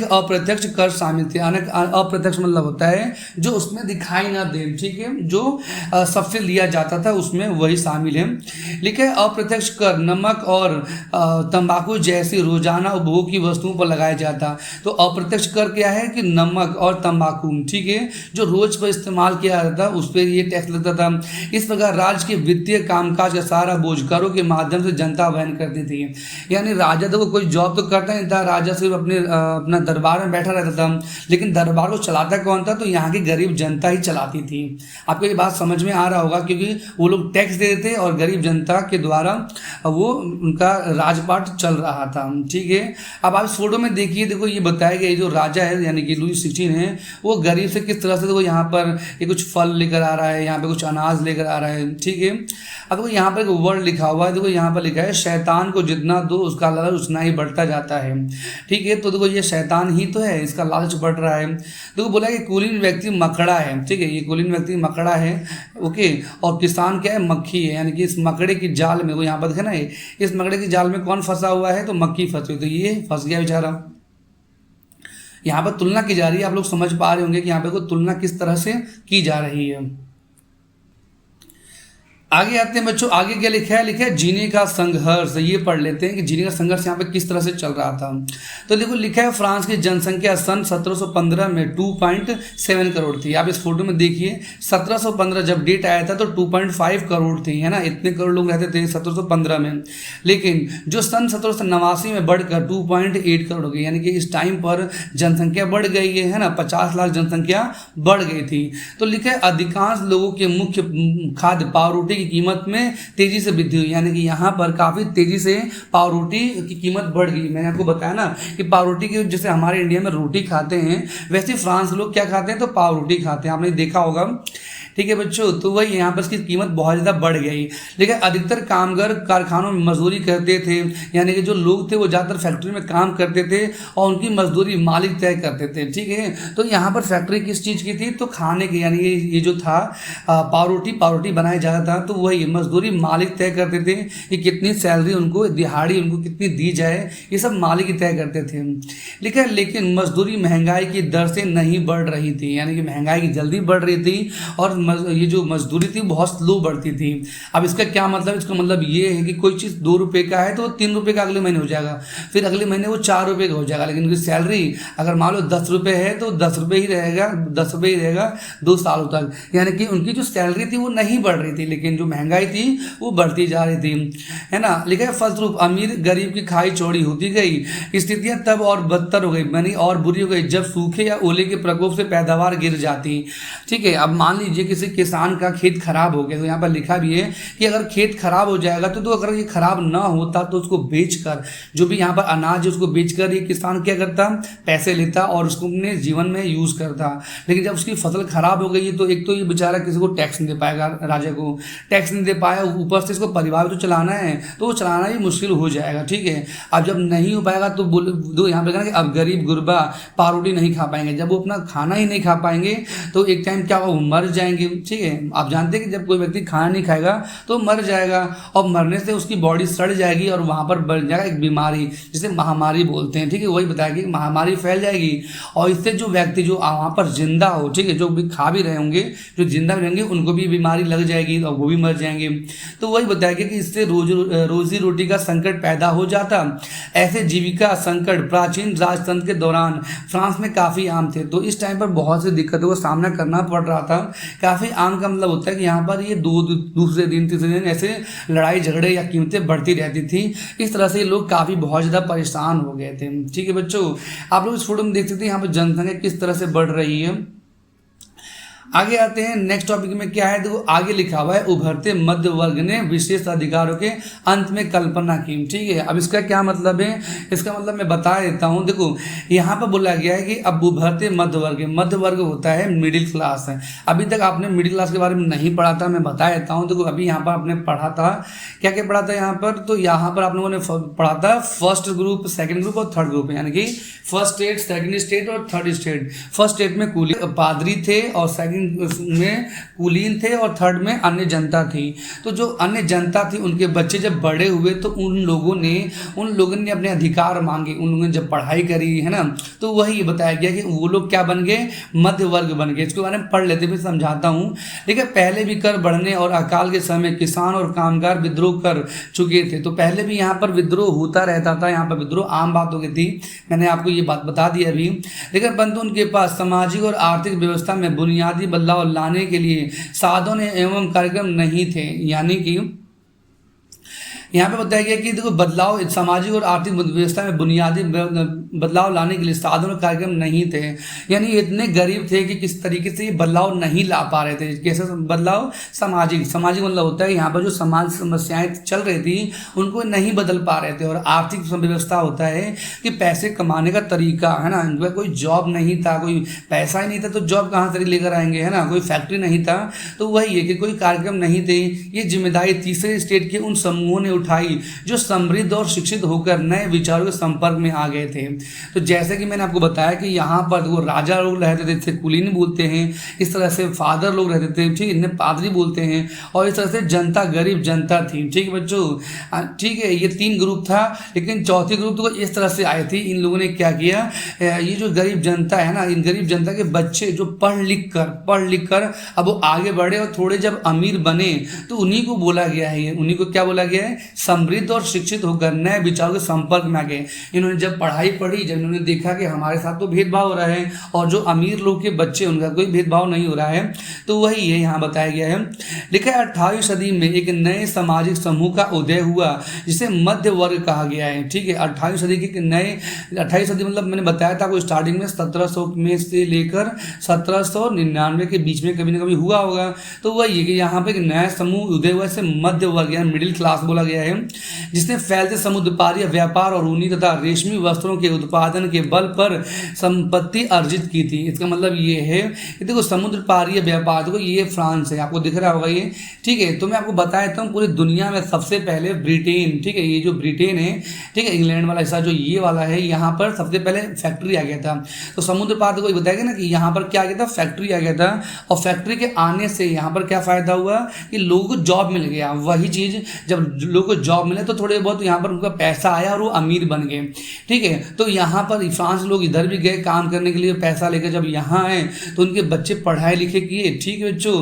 अप्रत्यक्ष कर शामिल थे। अनेक अप्रत्यक्ष मतलब होता है जो उसमें दिखाई ना दे, ठीक है, जो सबसे लिया जाता था उसमें वही शामिल है। लिखा है अप्रत्यक्ष कर नमक और तंबाकू जैसी रोजाना उपभोग की वस्तुओं पर लगाया जाता। तो अप्रत्यक्ष कर क्या है कि नमक और तंबाकू, ठीक है, जो रोज पर इस्तेमाल किया जाता उस पर ये टैक्स लगता था। इस प्रकार राज्य के वित्तीय कामकाज का सारा बोझ करों के माध्यम से जनता वहन करती थी। यानी राजा तो कोई जॉब तो करता नहीं था, राजा सिर्फ अपना दरबार में बैठा रहता था, लेकिन दरबार को चलाता कौन था? तो यहाँ की गरीब जनता ही चलाती थी। आपको ये बात समझ में आ रहा होगा, क्योंकि वो लोग टैक्स देते थे और गरीब जनता के द्वारा वो उनका राजपाट चल रहा था। ठीक है, अब आप इस फोटो में देखिए, देखो ये बताया गया जो राजा है यानी कि लुई 16 है, वो गरीब से किस तरह से देखो यहाँ पर ये कुछ फल लेकर आ रहा है, यहाँ पे कुछ अनाज लेकर आ रहा है। ठीक है, अब देखो यहाँ पर एक वर्ड लिखा हुआ है, देखो यहाँ पर लिखा है शैतान को जितना दो उसका लालच उतना ही बढ़ता जाता है। ठीक है, तो देखो ये शैतान ही तो है, इसका लालच बढ़ रहा है। देखो बोला कि कुलीन व्यक्ति मकड़ा है। ठीक है, ये कुलीन व्यक्ति मकड़ा है, ओके, और किसान क्या है? मक्खी है। यानी कि इस मकड़े की जाल में, वो यहाँ पर देखे ना, इस मकड़े की जाल में कौन फंसा हुआ है? तो मक्खी फंसी हुई, तो ये फंस गया बेचारा। यहाँ पर तुलना की जा रही है, आप लोग समझ पा रहे होंगे कि यहाँ पे कोई तुलना किस तरह से की जा रही है। आगे आते हैं बच्चों, आगे क्या लिखा है? लिखा है जीने का संघर्ष। ये पढ़ लेते हैं कि जीने का संघर्ष यहाँ पे किस तरह से चल रहा था। तो देखो लिखा है फ्रांस की जनसंख्या सन 1715 में 2.7 करोड़ थी। आप इस फोटो में देखिए, 1715 जब डेट आया था तो 2.5 करोड़ थी, है ना, इतने करोड़ लोग रहते थे 1715 में। लेकिन जो सन 1789 में बढ़कर 2.8 करोड़ हो गई, यानी कि इस टाइम पर जनसंख्या बढ़ गई है ना, 50 लाख जनसंख्या बढ़ गई थी। तो लिखा है अधिकांश लोगों के मुख्य खाद्य पावरोटी की कीमत में तेजी से वृद्धि हुई। यानी कि यहाँ पर काफी तेजी से पावरोटी की कीमत बढ़ गई। मैंने आपको बताया ना कि पावरोटी की, जैसे हमारे इंडिया में रोटी खाते हैं वैसे फ्रांस लोग क्या खाते हैं? तो पावरोटी खाते हैं, आपने देखा होगा। ठीक है बच्चों, तो वही यहाँ पर इसकी कीमत बहुत ज़्यादा बढ़ गई। लेकिन अधिकतर कामगार कारखानों में मजदूरी करते थे, यानी कि जो लोग थे वो ज़्यादातर फैक्ट्री में काम करते थे और उनकी मजदूरी मालिक तय करते थे। ठीक है, तो यहाँ पर फैक्ट्री किस चीज़ की थी? तो खाने की, यानी ये जो था पावरोटी बनाया जाता था, तो वही मजदूरी मालिक तय करते थे कि कितनी सैलरी उनको, दिहाड़ी उनको कितनी दी जाए, ये सब मालिक ही तय करते थे। लेकिन मजदूरी महंगाई की दर से नहीं बढ़ रही थी, यानी कि महंगाई की जल्दी बढ़ रही थी और ये जो मजदूरी थी बहुत स्लो बढ़ती थी। अब इसका क्या मतलब? इसका मतलब ये है कि कोई चीज़ 2 रुपये का है तो 3 रुपये का अगले महीने हो जाएगा, फिर अगले महीने वो 4 रुपये का हो जाएगा। लेकिन उनकी सैलरी अगर मान लो 10 रुपये है तो 10 रुपये ही रहेगा, 10 रुपये ही रहेगा 2 सालों तक। यानी कि उनकी जो सैलरी थी वो नहीं बढ़ रही थी, लेकिन जो महंगाई थी वो बढ़ती जा रही थी, है ना। लिखा है फलस्वरूप अमीर गरीब की खाई चौड़ी होती गई। स्थितियाँ तब और बदतर हो गई, यानी और बुरी हो गई जब सूखे या ओले के प्रकोप से पैदावार गिर जाती। ठीक है, अब मान लीजिए किसी किसान का खेत खराब हो गया, तो यहाँ पर लिखा भी है कि अगर खेत खराब हो जाएगा तो अगर ये खराब ना होता तो उसको बेचकर, जो भी यहाँ पर अनाज है उसको बेचकर ये किसान क्या करता? पैसे लेता और उसको अपने जीवन में यूज करता। लेकिन जब उसकी फसल खराब हो गई है तो एक तो ये बेचारा किसी को टैक्स नहीं दे पाएगा, राजा को टैक्स नहीं दे पाया, ऊपर से इसको परिवार तो चलाना है, तो वो चलाना भी मुश्किल हो जाएगा। ठीक है, अब जब नहीं हो पाएगा तो यहाँ पे कहना कि अब गरीब गुरबा पावरोटी नहीं खा पाएंगे। जब वो अपना खाना ही नहीं खा पाएंगे तो एक टाइम क्या वो मर जाएंगे। ठीक है, आप जानते हैं कि जब कोई व्यक्ति खाना नहीं खाएगा तो मर जाएगा, और मरने से उसकी बॉडी सड़ जाएगी और वहाँ पर बढ़ जाएगा एक बीमारी जिसे महामारी बोलते हैं। ठीक है, वही बताया कि महामारी फैल जाएगी और इससे जो व्यक्ति जो वहाँ पर जिंदा हो, ठीक है, जो भी खा भी रहे होंगे, जो जिंदा भी रहेंगे उनको भी बीमारी लग जाएगी और वो भी मर जाएंगे। तो वही बताया कि इससे रोजी रोटी का संकट पैदा हो जाता। ऐसे जीविका संकट प्राचीन राजतंत्र के दौरान फ्रांस में काफ़ी आम थे। तो इस टाइम पर बहुत सी दिक्कतों का सामना करना पड़ रहा था। काफ़ी आम का मतलब होता है कि यहाँ पर ये दूसरे दिन तीसरे दिन ऐसे लड़ाई झगड़े या कीमतें बढ़ती रहती थी। इस तरह से लोग काफ़ी बहुत ज़्यादा परेशान हो गए थे। ठीक है बच्चों, आप लोग इस फोटो में देख सकते हैं यहाँ पर जनसंख्या किस तरह से बढ़ रही है। आगे आते हैं नेक्स्ट टॉपिक में क्या है, देखो आगे लिखा हुआ है उभरते मध्य वर्ग ने विशेष अधिकारों के अंत में कल्पना की। ठीक है, अब इसका क्या मतलब है? इसका मतलब मैं बता देता हूँ। देखो यहाँ पर बोला गया है कि अब उभरते मध्य वर्ग होता है मिडिल क्लास है। अभी तक आपने मिडिल क्लास के बारे में नहीं पढ़ा था, मैं बता देता हूँ। देखो अभी यहाँ पर आपने पढ़ा था, क्या क्या पढ़ा था यहाँ पर? तो यहाँ पर आप लोगों ने पढ़ा था फर्स्ट ग्रुप, सेकेंड ग्रुप और थर्ड ग्रुप, यानी कि फर्स्ट स्टेट, सेकेंड स्टेट और थर्ड स्टेट। फर्स्ट स्टेट में कुली पादरी थे और सेकेंड सेकंड में कुलीन थे और थर्ड में अन्य जनता थी। तो जो अन्य जनता थी उनके बच्चे जब बड़े हुए तो उन लोगों ने अपने अधिकार मांगे, उन लोगों ने जब पढ़ाई करी है ना, तो वही बताया गया कि वो लोग क्या बन गए, मध्य वर्ग बन गए। इसके बारे में पढ़ लेते, फिर समझाता हूँ। देखिए, पहले भी कर बढ़ने और अकाल के समय किसान और कामगार विद्रोह कर चुके थे। तो पहले भी यहाँ पर विद्रोह होता रहता था, यहाँ पर विद्रोह आम बात हो गई थी, मैंने आपको ये बात बता दी अभी। लेकिन परंतु उनके पास सामाजिक और आर्थिक व्यवस्था में बुनियादी बदलाव लाने के लिए साधन एवं कार्यक्रम नहीं थे। यानी कि यहाँ पे बताया गया कि देखो, बदलाव सामाजिक और आर्थिक व्यवस्था में बुनियादी बदलाव लाने के लिए साधन और कार्यक्रम नहीं थे। यानी इतने गरीब थे कि किस तरीके से ये बदलाव नहीं ला पा रहे थे। कैसे बदलाव? सामाजिक मतलब होता है यहाँ पर जो समाज समस्याएं चल रही थी उनको नहीं बदल पा रहे थे। और आर्थिक व्यवस्था होता है कि पैसे कमाने का तरीका है ना, इनका कोई जॉब नहीं था, कोई पैसा ही नहीं था तो जॉब कहाँ से लेकर आएंगे, है ना, कोई फैक्ट्री नहीं था। तो वही है कि कोई कार्यक्रम नहीं थे। ये जिम्मेदारी तीसरे स्टेट के उन समूहों ने उठाई जो समृद्ध और शिक्षित होकर नए विचारों के संपर्क में आ गए थे। तो जैसे कि मैंने आपको बताया कि यहाँ पर वो राजा लोग रहते थे, इसे कुलीन बोलते हैं, इस तरह से फादर लोग रहते थे, ठीक, इन्हें पादरी बोलते हैं, और इस तरह से जनता, गरीब जनता थी। ठीक है बच्चों, ठीक है, ये तीन ग्रुप था। लेकिन चौथी ग्रुप तो इस तरह से आए थे। इन लोगों ने क्या किया, ये जो गरीब जनता है ना, इन गरीब जनता के बच्चे जो पढ़ लिख कर अब वो आगे बढ़े और थोड़े जब अमीर बने तो उन्हीं को बोला गया है, उन्हीं को क्या बोला गया है, समृद्ध और शिक्षित होकर नए विचारों के संपर्क में आ गए। इन्होंने जब पढ़ाई पढ़ी, जब इन्होंने देखा कि हमारे साथ तो भेदभाव हो रहा है और जो अमीर लोग के बच्चे उनका कोई भेदभाव नहीं हो रहा है, तो वही है यहाँ बताया गया है। लिखा है 18वीं सदी में एक नए सामाजिक समूह का उदय हुआ जिसे मध्य वर्ग कहा गया है। ठीक है, 18वीं सदी के नए, 28वीं सदी मतलब मैंने बताया था आपको स्टार्टिंग में 1700 में से लेकर 1799 के बीच में कभी ना कभी हुआ होगा। तो वही है कि यहाँ पे एक नया समूह उदय हुआ, इसे मध्य वर्ग या मिडिल क्लास बोला गया है, जिसने फैलते समुद्र पारीय व्यापार और ऊनी तथा रेशमी वस्त्रों के उत्पादन के बल पर संपत्ति अर्जित की थी। इसका मतलब ये है कि देखो, समुद्र पारीय व्यापार, देखो ये फ्रांस है, आपको दिख रहा होगा ये, ठीक है। तो मैं आपको बता देता हूँ, पूरी दुनिया में सबसे पहले ब्रिटेन, ठीक है, ये जो ब्रिटेन है, ठीक है, इंग्लैंड वाला हिस्सा जो ये वाला है, यहाँ पर सबसे पहले फैक्ट्री आ गया था। तो समुद्र पार देखो बताया ना कि यहाँ पर क्या आ गया था, फैक्ट्री आ गया था। और फैक्ट्री के आने से यहाँ पर क्या फायदा हुआ कि लोगों को जॉब मिल गया। वही चीज़, जब लोगों को जॉब मिले तो थोड़े बहुत यहाँ पर उनका पैसा आया और वो अमीर बन गए। ठीक है, तो यहाँ पर फ्रांस लोग इधर भी गए काम करने के लिए, पैसा लेकर जब यहाँ आए तो उनके बच्चे पढ़ाई लिखे किए। ठीक है बच्चों,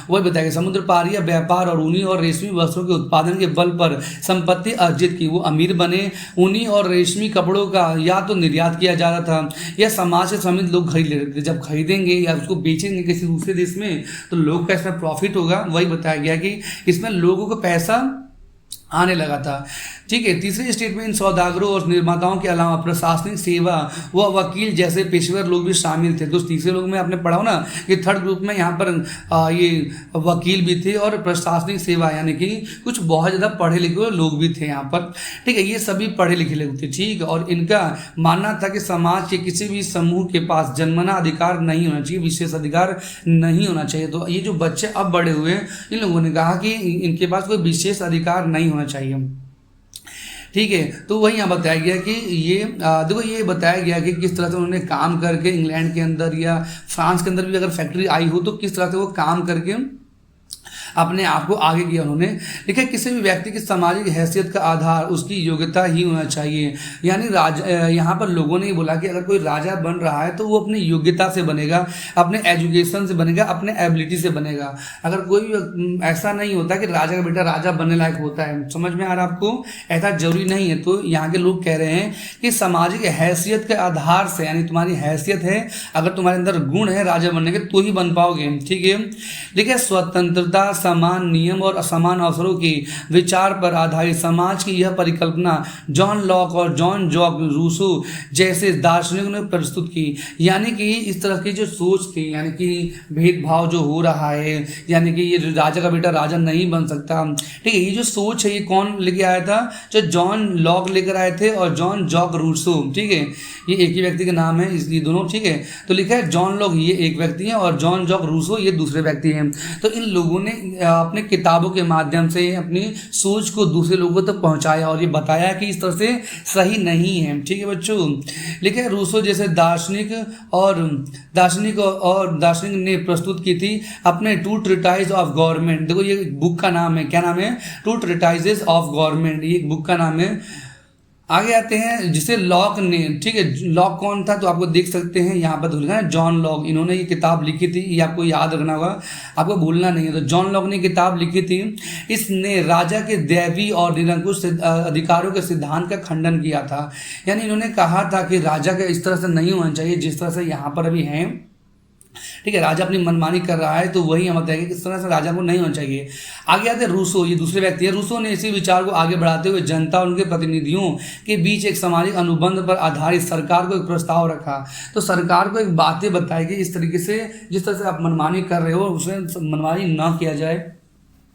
वही बताया, समुद्र पारीय व्यापार और ऊनी और रेशमी वस्त्रों के उत्पादन के बल पर संपत्ति अर्जित की, वो अमीर बने। ऊनी और रेशमी कपड़ों का या तो निर्यात किया जा रहा था या समाज से समृद्ध लोग खरीद ले रहे थे। जब खरीदेंगे या उसको बेचेंगे किसी दूसरे देश में तो लोग का इसमें प्रॉफिट होगा। वही बताया गया कि इसमें लोगों को पैसा आने लगा था। ठीक है, तीसरे स्टेट में इन सौदागरों और निर्माताओं के अलावा प्रशासनिक सेवा व वकील जैसे पेशेवर लोग भी शामिल थे। तो तीसरे लोग में आपने पढ़ा ना कि थर्ड ग्रुप में यहाँ पर ये वकील भी थे और प्रशासनिक सेवा, यानी कि कुछ बहुत ज़्यादा पढ़े लिखे हुए लोग भी थे यहाँ पर। ठीक है, ये सभी पढ़े लिखे लोग थे। ठीक है, और इनका मानना था कि समाज के किसी भी समूह के पास जन्मना अधिकार नहीं होना चाहिए, विशेष अधिकार नहीं होना चाहिए। तो ये जो बच्चे अब बड़े हुए, इन लोगों ने कहा कि इनके पास कोई विशेष अधिकार नहीं होना चाहिए। ठीक है, तो वही यहाँ बताया गया कि ये देखो, ये बताया गया कि किस तरह से उन्होंने काम करके इंग्लैंड के अंदर या फ्रांस के अंदर भी अगर फैक्ट्री आई हो तो किस तरह से वो काम करके अपने आप को आगे किया उन्होंने। देखिए, किसी भी व्यक्ति की सामाजिक हैसियत का आधार उसकी योग्यता ही होना चाहिए। यानी यहाँ पर लोगों ने ये बोला कि अगर कोई राजा बन रहा है तो वो अपनी योग्यता से बनेगा, अपने एजुकेशन से बनेगा, अपने एबिलिटी से बनेगा। अगर कोई ऐसा नहीं होता कि राजा का बेटा राजा बनने लायक होता है, समझ में आ रहा है आपको, ऐसा जरूरी नहीं है। तो यहाँ के लोग कह रहे हैं कि सामाजिक हैसियत के आधार से, यानी तुम्हारी हैसियत है, अगर तुम्हारे अंदर गुण है राजा बनने के तो ही बन पाओगे। ठीक है, देखिए, स्वतंत्रता, समान नियम और असमान अवसरों की विचार पर आधारित समाज की यह परिकल्पना जॉन लॉक और जॉन जॉक रूसो जैसे दार्शनिकों ने प्रस्तुत की। यानी कि इस तरह की जो सोच थी, यानी कि भेदभाव जो हो रहा है, यानी कि ये राजा का बेटा राजा नहीं बन सकता। ठीक है, ये जो सोच है ये कौन लेके आया था, जो जॉन लॉक लेकर आए थे और जॉन जॉक रूसो। ठीक है, ये एक ही व्यक्ति के नाम है, ये दोनों। ठीक है, तो लिखा है जॉन लॉक ये एक व्यक्ति है और जॉन जॉक रूसो ये दूसरे व्यक्ति हैं। तो इन लोगों ने अपने किताबों के माध्यम से अपनी सोच को दूसरे लोगों तक पहुंचाया और ये बताया कि इस तरह से सही नहीं है। ठीक है बच्चों, लेकिन रूसो जैसे दार्शनिक ने प्रस्तुत की थी अपने टू ट्रिटाइज ऑफ गवर्नमेंट। देखो ये बुक का नाम है, क्या नाम है? टू ट्रिटाइजेस ऑफ गवर्नमेंट, ये बुक का नाम है। आगे आते हैं जिसे लॉक ने, ठीक है, लॉक कौन था तो आपको देख सकते हैं यहाँ पर भूलना है, जॉन लॉक, इन्होंने ये किताब लिखी थी, ये आपको याद रखना होगा, आपको भूलना नहीं है। तो जॉन लॉक ने किताब लिखी थी, इसने राजा के दैवी और निरंकुश अधिकारों के सिद्धांत का खंडन किया था। यानी इन्होंने कहा था कि राजा का इस तरह से नहीं होना चाहिए जिस तरह से यहाँ पर अभी है। ठीक है, राजा अपनी मनमानी कर रहा है तो वही हम बताएंगे किस तरह से राजा को नहीं होना चाहिए। आगे आते रूसो, ये दूसरे व्यक्ति है। रूसो ने इसी विचार को आगे बढ़ाते हुए जनता और उनके प्रतिनिधियों के बीच एक सामाजिक अनुबंध पर आधारित सरकार को एक प्रस्ताव रखा। तो सरकार को एक बातें बताई कि इस तरीके से जिस तरह से आप मनमानी कर रहे हो उसमें मनमानी ना किया जाए।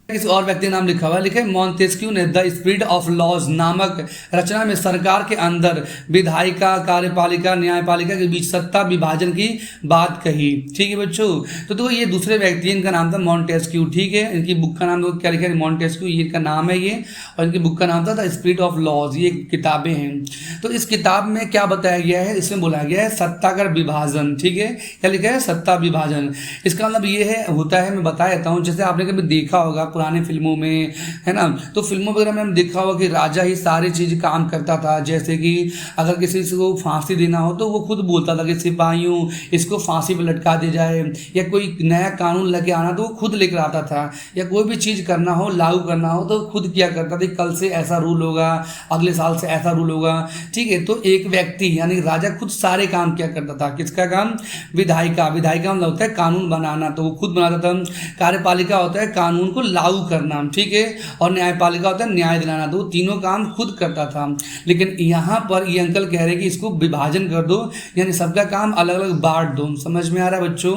किसी और व्यक्ति नाम लिखा हुआ, लिखे मॉन्टेस्क्यू ने द स्पिरिट ऑफ लॉज नामक रचना में सरकार के अंदर विधायिका, कार्यपालिका, न्यायपालिका के बीच सत्ता विभाजन की बात कही। ठीक है बच्चों, तो ये दूसरे व्यक्ति, इनका नाम था मॉन्टेस्क्यू। ठीक है, इनकी बुक का नाम तो क्या लिखा है? मॉन्टेस्क्यू, ये इनका नाम है ये, और इनकी बुक का नाम था द स्पिरिट ऑफ लॉज। ये किताबें हैं। तो इस किताब में क्या बताया गया है? इसमें बोला गया है सत्ता का विभाजन। ठीक है, क्या लिखा है? सत्ता विभाजन। इसका मतलब ये है, होता है, मैं बता देता हूँ, जैसे आपने कभी देखा होगा पुराने फिल्मों में, है ना, तो फिल्मों वगैरह में हमने देखा होगा कि राजा ही सारी चीज काम करता था। जैसे कि अगर किसी को फांसी देना हो तो वो खुद बोलता था कि सिपाहियों इसको फांसी पर लटका दिया जाए, या कोई नया कानून लेके आना तो वो खुद लेकर आता था, या कोई भी चीज करना हो, लागू करना हो तो खुद किया करता था। कल से ऐसा रूल होगा, अगले साल से ऐसा रूल होगा। ठीक है, तो एक व्यक्ति यानी राजा खुद सारे काम किया करता था। किसका काम? विधायिका मतलब होता है कानून बनाना, तो वो खुद बनाता था। कार्यपालिका होता है कानून को लागू करना, ठीक है, और न्यायपालिका होता है न्याय दिलाना। तो तीनों काम खुद करता था। लेकिन यहाँ पर ये अंकल कह रहे हैं कि इसको विभाजन कर दो, यानी सबका काम अलग अलग बांट दो। समझ में आ रहा है बच्चों?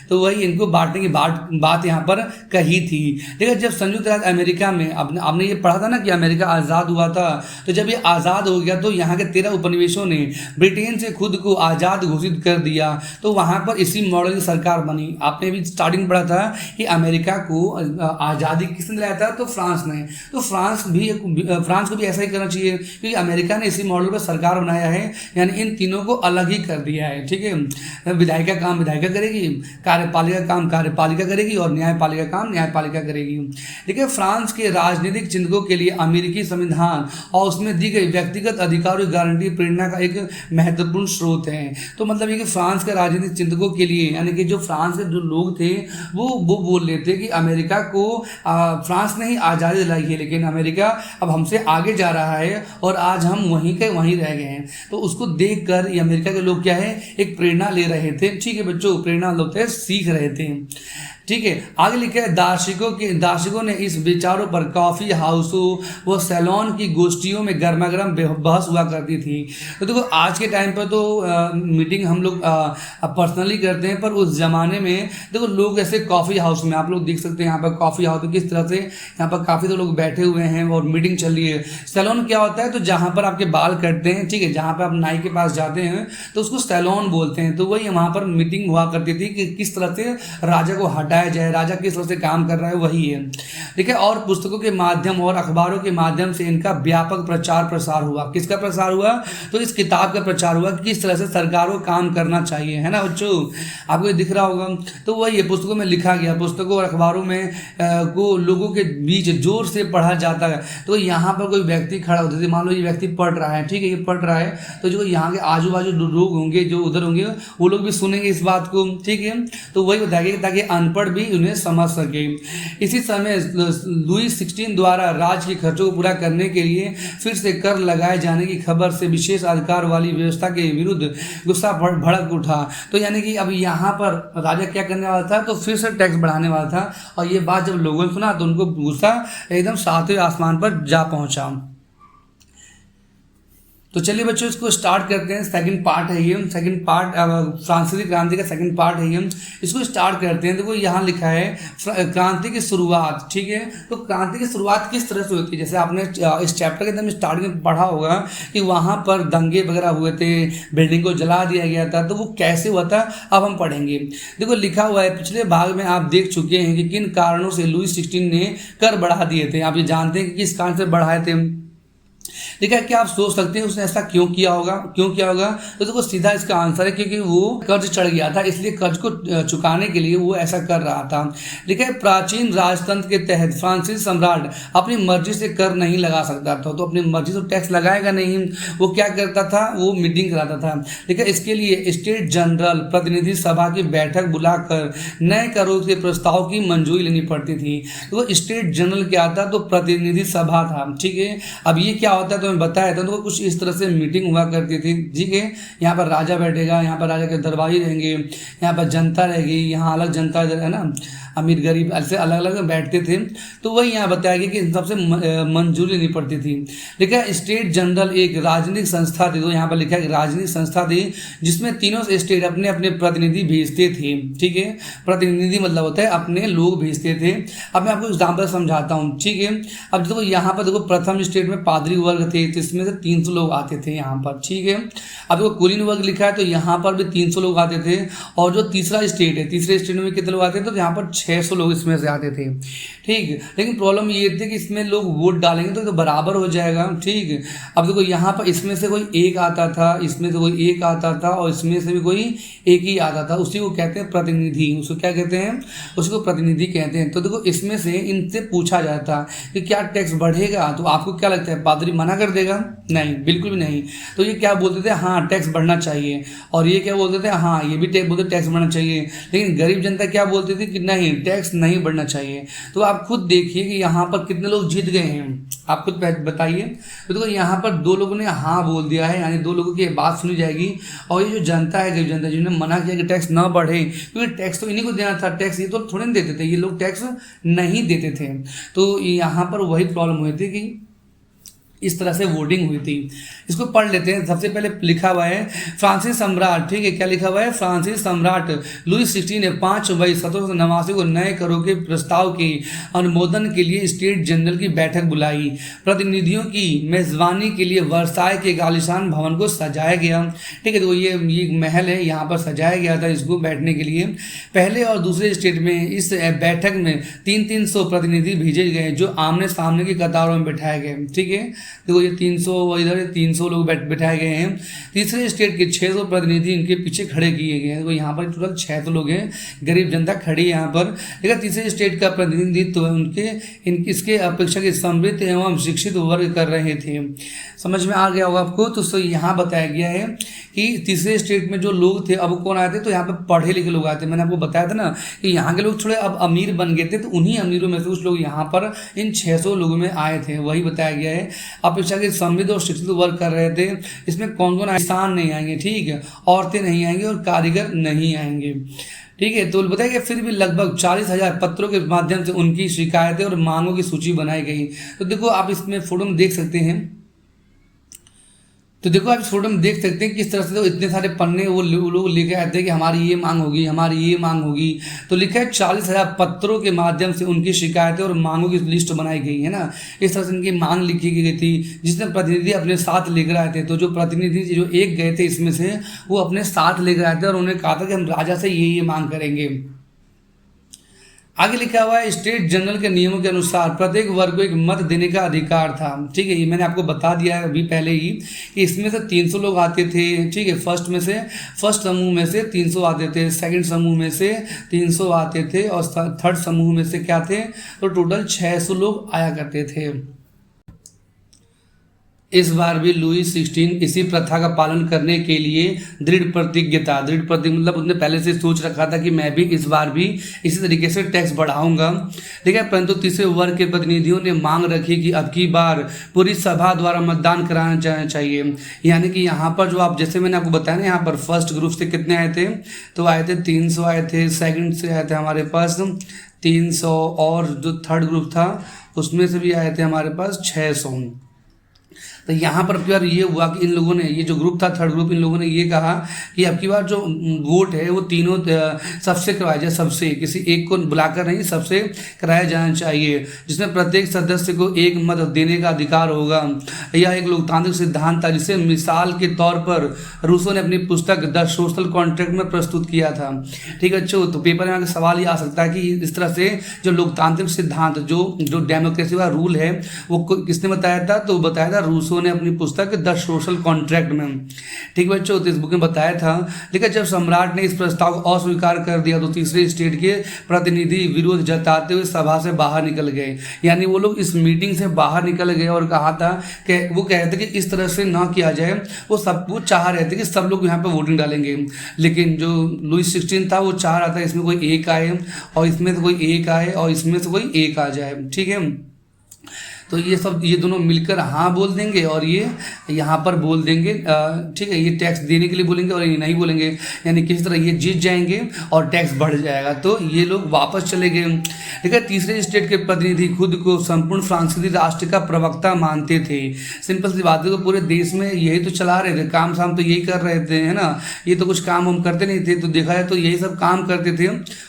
तो वही इनको बांटने की बात यहाँ पर कही थी। देखिए, जब संयुक्त राज्य अमेरिका में आपने ये पढ़ा था ना कि अमेरिका आज़ाद हुआ था, तो जब ये आज़ाद हो गया तो यहाँ के 13 उपनिवेशों ने ब्रिटेन से खुद को आज़ाद घोषित कर दिया। तो वहाँ पर इसी मॉडल की सरकार बनी। आपने भी स्टार्टिंग पढ़ा था कि अमेरिका को आज़ादी किसने दिलाया था? तो फ्रांस ने। तो फ्रांस को भी ऐसा ही करना चाहिए, क्योंकि अमेरिका ने इसी मॉडल पर सरकार बनाया है, यानी इन तीनों को अलग ही कर दिया है। ठीक है, विधायिका काम विधायिका करेगी, कार्यपालिका काम कार्यपालिका करेगी, और न्यायपालिका काम न्यायपालिका करेगी। देखिए, फ्रांस के राजनीतिक चिंतकों के लिए अमेरिकी संविधान और उसमें दी गई व्यक्तिगत अधिकारों की गारंटी प्रेरणा का एक महत्वपूर्ण स्रोत है। तो मतलब ये कि फ्रांस के राजनीतिक चिंतकों के लिए, यानी कि जो फ्रांस के जो लोग थे वो बोल रहे थे कि अमेरिका को फ्रांस ने ही आज़ादी दिलाई है, लेकिन अमेरिका अब हमसे आगे जा रहा है और आज हम वहीं के वहीं रह गए हैं। तो उसको देखकर ये अमेरिका के लोग क्या है, एक प्रेरणा ले रहे थे। ठीक है बच्चों, प्रेरणा लोग सीख रहे थे। ठीक है, आगे लिखा है दार्शनिकों ने इस विचारों पर कॉफ़ी हाउसों व सैलून की गोष्ठियों में गर्मा गर्म बहस हुआ करती थी। तो देखो, आज के टाइम पर तो मीटिंग हम लोग पर्सनली करते हैं, पर उस ज़माने में देखो लोग ऐसे कॉफ़ी हाउस में, आप लोग देख सकते हैं यहाँ पर कॉफ़ी हाउस में किस तरह से यहाँ पर काफ़ी तो लोग बैठे हुए हैं और मीटिंग चल रही है। सैलून क्या होता है? तो जहाँ पर आपके बाल कटते हैं, ठीक है, जहाँ पर आप नाई के पास जाते हैं तो उसको सैलून बोलते हैं। तो वही वहाँ पर मीटिंग हुआ करती थी कि किस तरह से राजा को हटाया जाए, राजा किस तरह से काम कर रहा है, वही है। ठीक है, और पुस्तकों के माध्यम और अखबारों के माध्यम से इनका व्यापक प्रचार प्रसार हुआ। किसका प्रसार हुआ? तो इस किताब का प्रचार हुआ कि किस तरह से सरकार को काम करना चाहिए, है ना बच्चों? आपको ये दिख रहा होगा। तो वही है, पुस्तकों में लिखा गया, पुस्तकों और अखबारों में को लोगों के बीच जोर से पढ़ा जाता है। तो यहाँ पर कोई व्यक्ति खड़ा होता है, मान लो ये व्यक्ति पढ़ रहा है, ठीक है, ये पढ़ रहा है, तो जो यहाँ के आजू बाजू लोग होंगे जो उधर होंगे वो लोग भी सुनेंगे इस बात को। ठीक है, तो वही बताएंगे ताकि अनपढ़ भी उन्हें समझ सके। इसी समय लुई 16 द्वारा राज्य के खर्चों को पूरा करने के लिए फिर से कर लगाए जाने की खबर से विशेष अधिकार वाली व्यवस्था के विरुद्ध गुस्सा भड़क उठा। तो यानी कि अब यहाँ पर राजा क्या करने वाला था? तो फिर से टैक्स बढ़ाने वाला था, और ये बात जब लोगों ने सुना तो उनको गुस्सा एकदम सातवें आसमान पर जा पहुंचा। तो चलिए बच्चों इसको स्टार्ट करते हैं। सेकंड पार्ट है ये, सेकंड पार्ट फ्रांसीसी क्रांति का सेकंड पार्ट है ये। इसको स्टार्ट करते हैं। देखो यहाँ लिखा है क्रांति की शुरुआत, ठीक है। तो क्रांति की शुरुआत किस तरह से होती है, जैसे आपने इस चैप्टर के अंदर स्टार्टिंग में पढ़ा होगा कि वहाँ पर दंगे वगैरह हुए थे, बिल्डिंग को जला दिया गया था, तो वो कैसे हुआ था अब हम पढ़ेंगे। देखो लिखा हुआ है, पिछले भाग में आप देख चुके हैं कि किन कारणों से लुई 16 ने कर बढ़ा दिए थे। आप ये जानते हैं कि किस कारण से बढ़ाए थे। ठीक है, क्या आप सोच सकते हैं उसने ऐसा क्यों किया होगा, तो देखो सीधा इसका आंसर है क्योंकि वो कर्ज चढ़ गया था, इसलिए कर्ज को चुकाने के लिए वो ऐसा कर रहा था। ठीक है, प्राचीन राजतंत्र के तहत फ्रांसीसी सम्राट अपनी मर्जी से कर नहीं लगा सकता था, तो अपनी मर्जी से टैक्स लगाएगा नहीं। वो क्या करता था, वो मीटिंग कराता था। ठीक है, इसके लिए स्टेट जनरल प्रतिनिधि सभा की बैठक बुलाकर नए करों के प्रस्ताव की मंजूरी लेनी पड़ती थी। तो स्टेट जनरल क्या था, तो प्रतिनिधि सभा था। ठीक है, अब ये क्या होता है तो मैं बताया था, तो कुछ इस तरह से मीटिंग हुआ करती थी। ठीक है, यहाँ पर राजा बैठेगा, यहाँ पर राजा के दरबारी रहेंगे, यहाँ पर जनता रहेगी, यहाँ अलग जनता है ना, अमीर गरीब ऐसे अलग अलग बैठते थे। तो वही यहाँ बताया गया कि इन सबसे मंजूरी लेनी पड़ती थी। ठीक है, स्टेट जनरल एक राजनीतिक संस्था थी, तो यहाँ पर लिखा है राजनीतिक संस्था थी जिसमें तीनों स्टेट अपने अपने प्रतिनिधि भेजते थे। ठीक है, प्रतिनिधि मतलब होता है अपने लोग भेजते थे। अब मैं आपको एग्जाम्पल समझाता हूँ। ठीक है, अब देखो यहाँ पर देखो प्रथम स्टेट में पादरी वर्ग थे, तो इसमें से 300 लोग आते थे यहाँ पर। ठीक है, अब देखो कुलीन वर्ग लिखा है, तो यहाँ पर भी 300 लोग आते थे। और जो तीसरा स्टेट है, तीसरे स्टेट में कितने लोग आते थे, तो यहाँ पर 600 लोग इसमें से आते थे। ठीक, लेकिन प्रॉब्लम ये थी कि इसमें लोग वोट डालेंगे तो बराबर हो जाएगा। ठीक, अब देखो यहाँ पर इसमें से कोई एक आता था, इसमें से कोई एक आता था, और इसमें से भी कोई एक ही आता था। उसी को कहते हैं प्रतिनिधि। उसको क्या कहते हैं, उसको प्रतिनिधि कहते हैं। तो देखो इसमें से इनसे पूछा जाता कि क्या टैक्स बढ़ेगा, तो आपको क्या लगता है पादरी मना कर देगा? नहीं, बिल्कुल भी नहीं। तो ये क्या बोलते थे, हाँ टैक्स बढ़ना चाहिए। और ये क्या बोलते थे, हाँ ये भी बोलते टैक्स बढ़ना चाहिए। लेकिन गरीब जनता क्या बोलती थी कि नहीं, टैक्स नहीं बढ़ना चाहिए। तो आप खुद देखिए कि यहाँ पर कितने लोग जीत गए हैं, आप खुद बताइए। तो देखो यहाँ पर 2 लोगों ने हाँ बोल दिया है, यानी 2 लोगों की बात सुनी जाएगी। और ये जो जनता है, गरीब जनता जिन्होंने मना किया कि टैक्स ना बढ़े, क्योंकि टैक्स तो इन्हीं को देना था, टैक्स ये तो थोड़े नहीं देते थे, ये लोग टैक्स नहीं देते थे। तो यहाँ पर वही प्रॉब्लम हुई थी कि इस तरह से वोटिंग हुई थी। इसको पढ़ लेते हैं। सबसे पहले लिखा हुआ है फ्रांसीसी सम्राट। ठीक है, क्या लिखा हुआ है, फ्रांसीसी सम्राट लुई 16 ने 5 मई 1789 को नए करों के प्रस्ताव के अनुमोदन के लिए स्टेट जनरल की बैठक बुलाई। प्रतिनिधियों की मेजबानी के लिए वर्साय के आलीशान भवन को सजाया गया। ठीक है, तो ये महल है, यहाँ पर सजाया गया था इसको बैठने के लिए। पहले और दूसरे स्टेट में इस बैठक में 300 प्रतिनिधि भेजे गए जो आमने सामने की कतारों में बैठाए गए। ठीक है, देखो ये 300 इधर 300 लोग बैठाए गए हैं। तीसरे स्टेट के 600 प्रतिनिधि इनके पीछे खड़े किए गए हैं। तो यहाँ पर टोटल 600 लोग हैं, गरीब जनता खड़ी है यहाँ पर। लेकिन तीसरे स्टेट का प्रतिनिधित्व इसके अपेक्षा समृद्ध एवं शिक्षित वर्ग कर रहे थे। समझ में आ गया होगा आपको। तो यहाँ बताया गया है कि तीसरे स्टेट में जो लोग थे अब कौन आए थे, तो यहाँ पे पढ़े लिखे लोग आए थे। मैंने आपको बताया था ना कि यहाँ के लोग थोड़े अब अमीर बन गए थे, तो उन्हीं अमीरों में से कुछ लोग यहाँ पर इन 600 लोगों में आए थे, वही बताया गया है। अपेक्षा के समृद्ध और शिक्षित वर्ग कर रहे थे। इसमें कौन कौन किसान नहीं आएंगे, ठीक है, औरतें नहीं आएंगी और कारीगर नहीं आएंगे। ठीक है, तो बताया गया फिर भी लगभग 40,000 पत्रों के माध्यम से उनकी शिकायतें और मांगों की सूची बनाई गई। तो देखो आप इसमें फोटो में देख सकते हैं। तो देखो आप इस फोटो में देख सकते हैं किस तरह से तो इतने सारे पन्ने वो लोग लेके आते हैं कि हमारी ये मांग होगी, हमारी ये मांग होगी। तो लिखा है 40,000 पत्रों के माध्यम से उनकी शिकायतें और मांगों की लिस्ट बनाई गई है ना। इस तरह से इनकी मांग लिखी गई थी, जिसमें प्रतिनिधि अपने साथ लेकर आए थे। तो जो प्रतिनिधि जो एक गए थे इसमें से, वो अपने साथ लेकर आए थे और उन्होंने कहा था कि हम राजा से ये मांग करेंगे। आगे लिखा हुआ है स्टेट जनरल के नियमों के अनुसार प्रत्येक वर्ग को एक मत देने का अधिकार था। ठीक है, ये मैंने आपको बता दिया है अभी पहले ही कि इसमें से 300 लोग आते थे। ठीक है, फर्स्ट समूह में से 300 आते थे, सेकंड समूह में से 300 आते थे, और थर्ड समूह में से क्या थे, तो टोटल 600 लोग आया करते थे। इस बार भी लुई 16 इसी प्रथा का पालन करने के लिए दृढ़ प्रतिज्ञ मतलब उसने पहले से सोच रखा था कि मैं भी इस बार भी इसी तरीके से टैक्स बढ़ाऊंगा। ठीक है, परंतु तीसरे वर्ग के प्रतिनिधियों ने मांग रखी कि अब की बार पूरी सभा द्वारा मतदान कराना चाहिए। यानी कि यहाँ पर जो आप जैसे मैंने आपको बताया ना, यहाँ पर फर्स्ट ग्रुप से कितने आए थे, तो आए थे 300 आए थे, सेकंड से आए थे हमारे पास 300, और जो थर्ड ग्रुप था उसमें से भी आए थे हमारे पास 600। तो यहाँ पर अब की बार ये हुआ कि इन लोगों ने, ये जो ग्रुप था थर्ड ग्रुप, इन लोगों ने ये कहा कि अब की बार जो वोट है वो तीनों सबसे करवाया जाए, सबसे, किसी एक को बुलाकर नहीं, सबसे कराया जाना चाहिए, जिसमें प्रत्येक सदस्य को एक मत देने का अधिकार होगा। यह एक लोकतांत्रिक सिद्धांत था जिसे मिसाल के तौर पर रूसो ने अपनी पुस्तक द सोशल कॉन्ट्रैक्ट में प्रस्तुत किया था। ठीक है बच्चों, तो पेपर में आगे सवाल ये आ सकता है कि इस तरह से जो लोकतांत्रिक सिद्धांत, जो डेमोक्रेसी का रूल है, वो किसने बताया था? तो बताया था रूसो ने अपनी पुस्तक द सोशल कॉन्ट्रैक्ट में। ठीक है बच्चों, तो इस बुक में बताया था। लेकिन जब सम्राट ने इस प्रस्ताव को अस्वीकार कर दिया तो तीसरे स्टेट के प्रतिनिधि विरोध जताते हुए सभा से बाहर निकल गए। यानी वो लोग इस मीटिंग से बाहर निकल गए और कहा था कि वो कह रहे थे कि इस तरह से ना किया जाए। वो चाह रहे थे कि सब लोग यहाँ पे वोटिंग डालेंगे, लेकिन जो लुईस 16 था वो चाह रहा था इसमें कोई एक आए और इसमें से कोई एक आए और इसमें से कोई एक आ जाए। ठीक है, तो ये दोनों मिलकर हाँ बोल देंगे और ये यहाँ पर बोल देंगे। ठीक है, ये टैक्स देने के लिए बोलेंगे और ये नहीं बोलेंगे, यानी किसी तरह ये जीत जाएंगे और टैक्स बढ़ जाएगा, तो ये लोग वापस चले गए। ठीक है, तीसरे स्टेट के प्रतिनिधि खुद को संपूर्ण फ्रांसीसी राष्ट्र का प्रवक्ता मानते थे। सिंपल सी बात है, तो पूरे देश में यही तो चला रहे थे, काम शाम तो यही कर रहे थे, है ना। ये तो कुछ काम हम करते नहीं थे, तो देखा जाए तो यही सब काम करते थे,